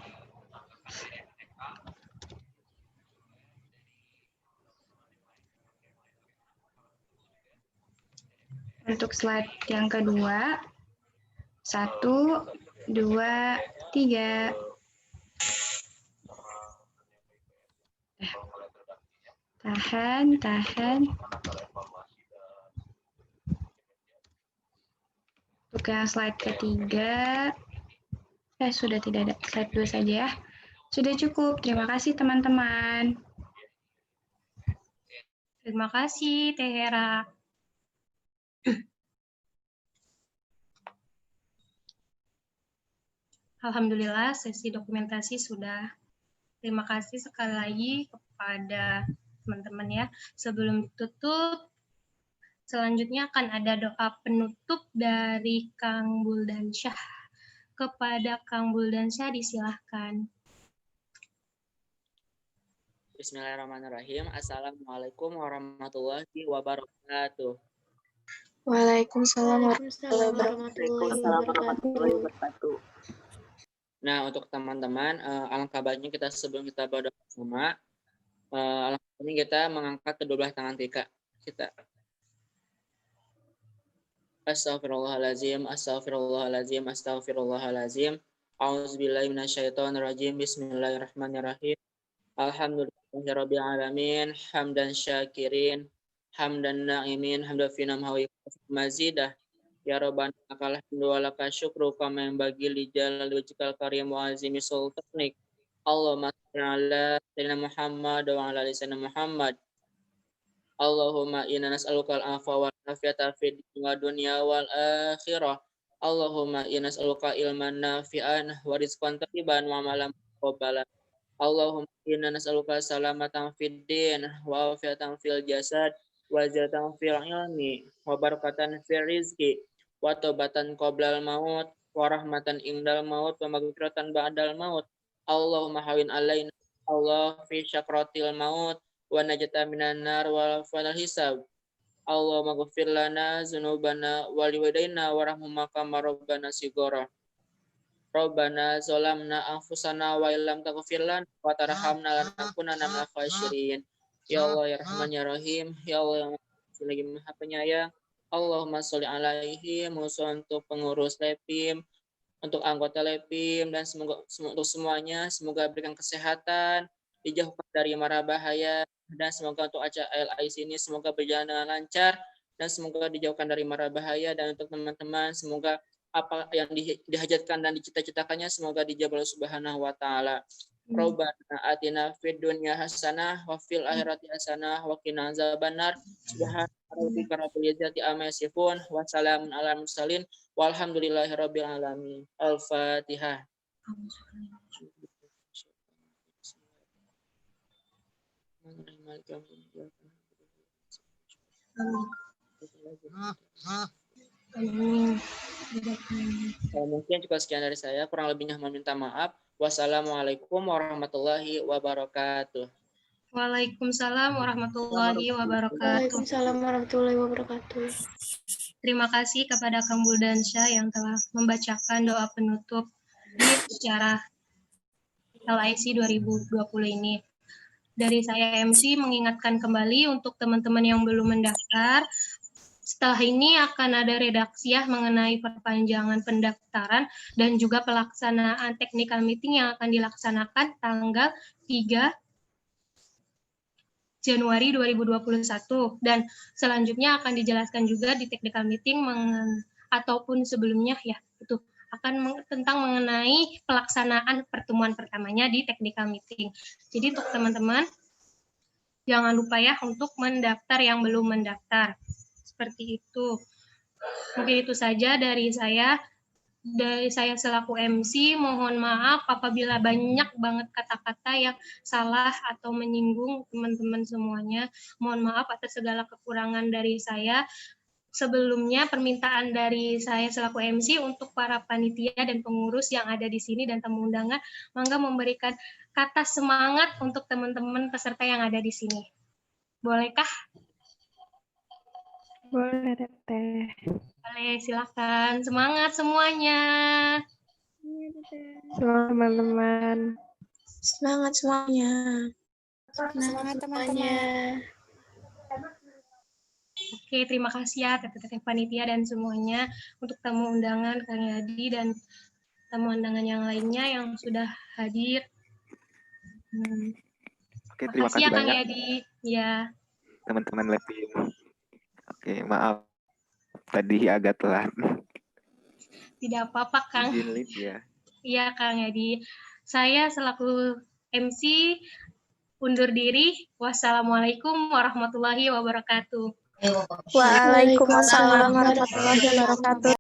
Untuk slide yang kedua, 1, 2, 3. Tahan. Untuk yang slide ketiga, sudah tidak ada, slide 2 saja ya. Sudah cukup, terima kasih teman-teman. Terima kasih Teh Hera. Alhamdulillah sesi dokumentasi sudah. Terima kasih sekali lagi kepada teman-teman ya. Sebelum ditutup, selanjutnya akan ada doa penutup dari Kang Buldansyah. Kepada Kang Buldansyah disilahkan. Bismillahirrahmanirrahim. Assalamualaikum warahmatullahi wabarakatuh. Waalaikumsalam warahmatullahi wabarakatuh. Nah, untuk teman-teman, alangkah baiknya kita sebelum kita berdoa bersama, alangkah baiknya kita mengangkat kedua belah tangan kita. Astaghfirullahalazim, astaghfirullahalazim, astaghfirullahalazim. A'udzubillahi minasyaitonirrajim. Bismillahirrahmanirrahim. Alhamdulillahirabbil alamin, hamdan syakirin, hamdan na'imin, hamdan fi namhawi mazidah. Ya Rabbana lakal hamdu wa lakal syukru kama yanbaghi li jalali wajhikal karim wa azimi sultanik. Allahumma shalli ala sayyidina Muhammad wa ala ali sayyidina Muhammad. Allahumma inna nas'aluka al-afwa wal afiyata fid dunya wal akhirah. Allahumma inna nas'aluka ilman nafi'an wa rizqan thayyiban wa amalan muqabbalan. Allahumma inna nas'aluka salamatan fid din wa afiatan fil jasad wa ziyadatan fil ilmi wa barakatan fil rizqi wa taubatan qoblal maut wa rahmatan indal maut wa maghfiratan ba'dal maut. Allahumma hawin alaina Allah fi syakratil maut wa najata minan nar wa fadal hisab. Allahumma ghfir lana dzunubana wa liwalidayna warhamhuma kama rabbana sigora. Rabbana zalamna anfusana wa illam taghfir lana wa tarhamna lanakunanna minal khasirin. Ya Allah ya Rahman ya Rahim, ya Allah yang lagi Maha Penyayang. Allahumma sholli alaihi, untuk pengurus LEPIM, untuk anggota LEPIM, dan semoga untuk semuanya semoga berikan kesehatan, dijauhkan dari mara bahaya, dan semoga untuk acara LIC ini semoga berjalan dengan lancar, dan semoga dijauhkan dari mara bahaya. Dan untuk teman-teman semoga apa yang dihajatkan dan dicita-citakannya semoga dijabal subhanahu wa ta'ala. Rabbana atina fid dunya hasanah wa fil akhirati hasanah wa qina azabannar. Subhana rabbika rabbil izzati amma yasifun wa salamun alal mursalin walhamdulillahi rabbil alamin. Al-Fatihah. Mungkin cukup sekian dari saya, kurang lebihnya meminta maaf. Wassalamualaikum warahmatullahi wabarakatuh. Waalaikumsalam warahmatullahi wabarakatuh. Waalaikumsalam warahmatullahi wabarakatuh. Terima kasih kepada Kang Buldansyah yang telah membacakan doa penutup di acara LIC 2020 ini. Dari saya MC mengingatkan kembali untuk teman-teman yang belum mendaftar, setelah ini akan ada redaksi ya mengenai perpanjangan pendaftaran dan juga pelaksanaan technical meeting yang akan dilaksanakan tanggal 3 Januari 2021 dan selanjutnya akan dijelaskan juga di technical meeting ataupun sebelumnya ya itu akan tentang mengenai pelaksanaan pertemuan pertamanya di technical meeting. Jadi untuk teman-teman jangan lupa ya untuk mendaftar yang belum mendaftar. Seperti itu. Mungkin itu saja dari saya. Dari saya selaku MC, mohon maaf apabila banyak banget kata-kata yang salah atau menyinggung teman-teman semuanya. Mohon maaf atas segala kekurangan dari saya. Sebelumnya permintaan dari saya selaku MC untuk para panitia dan pengurus yang ada di sini dan tamu undangan, mangga memberikan kata semangat untuk teman-teman peserta yang ada di sini. Bolehkah? Boleh, Teteh. Boleh, silakan. Semangat semuanya. Semangat teman-teman. Semangat semuanya. Semangat teman-teman. Oke, terima kasih ya Teteh panitia dan semuanya untuk tamu undangan Kang Yadi dan tamu undangan yang lainnya yang sudah hadir. Oke, terima kasih ya Kang banyak. Yadi. Ya. Teman-teman LEPIM. Oke, maaf tadi agak telat. Tidak apa-apa, Kang. Izin lead ya. Iya, Kang Yadi. Saya selaku MC undur diri. Wassalamualaikum warahmatullahi wabarakatuh. Waalaikumsalam warahmatullahi wabarakatuh.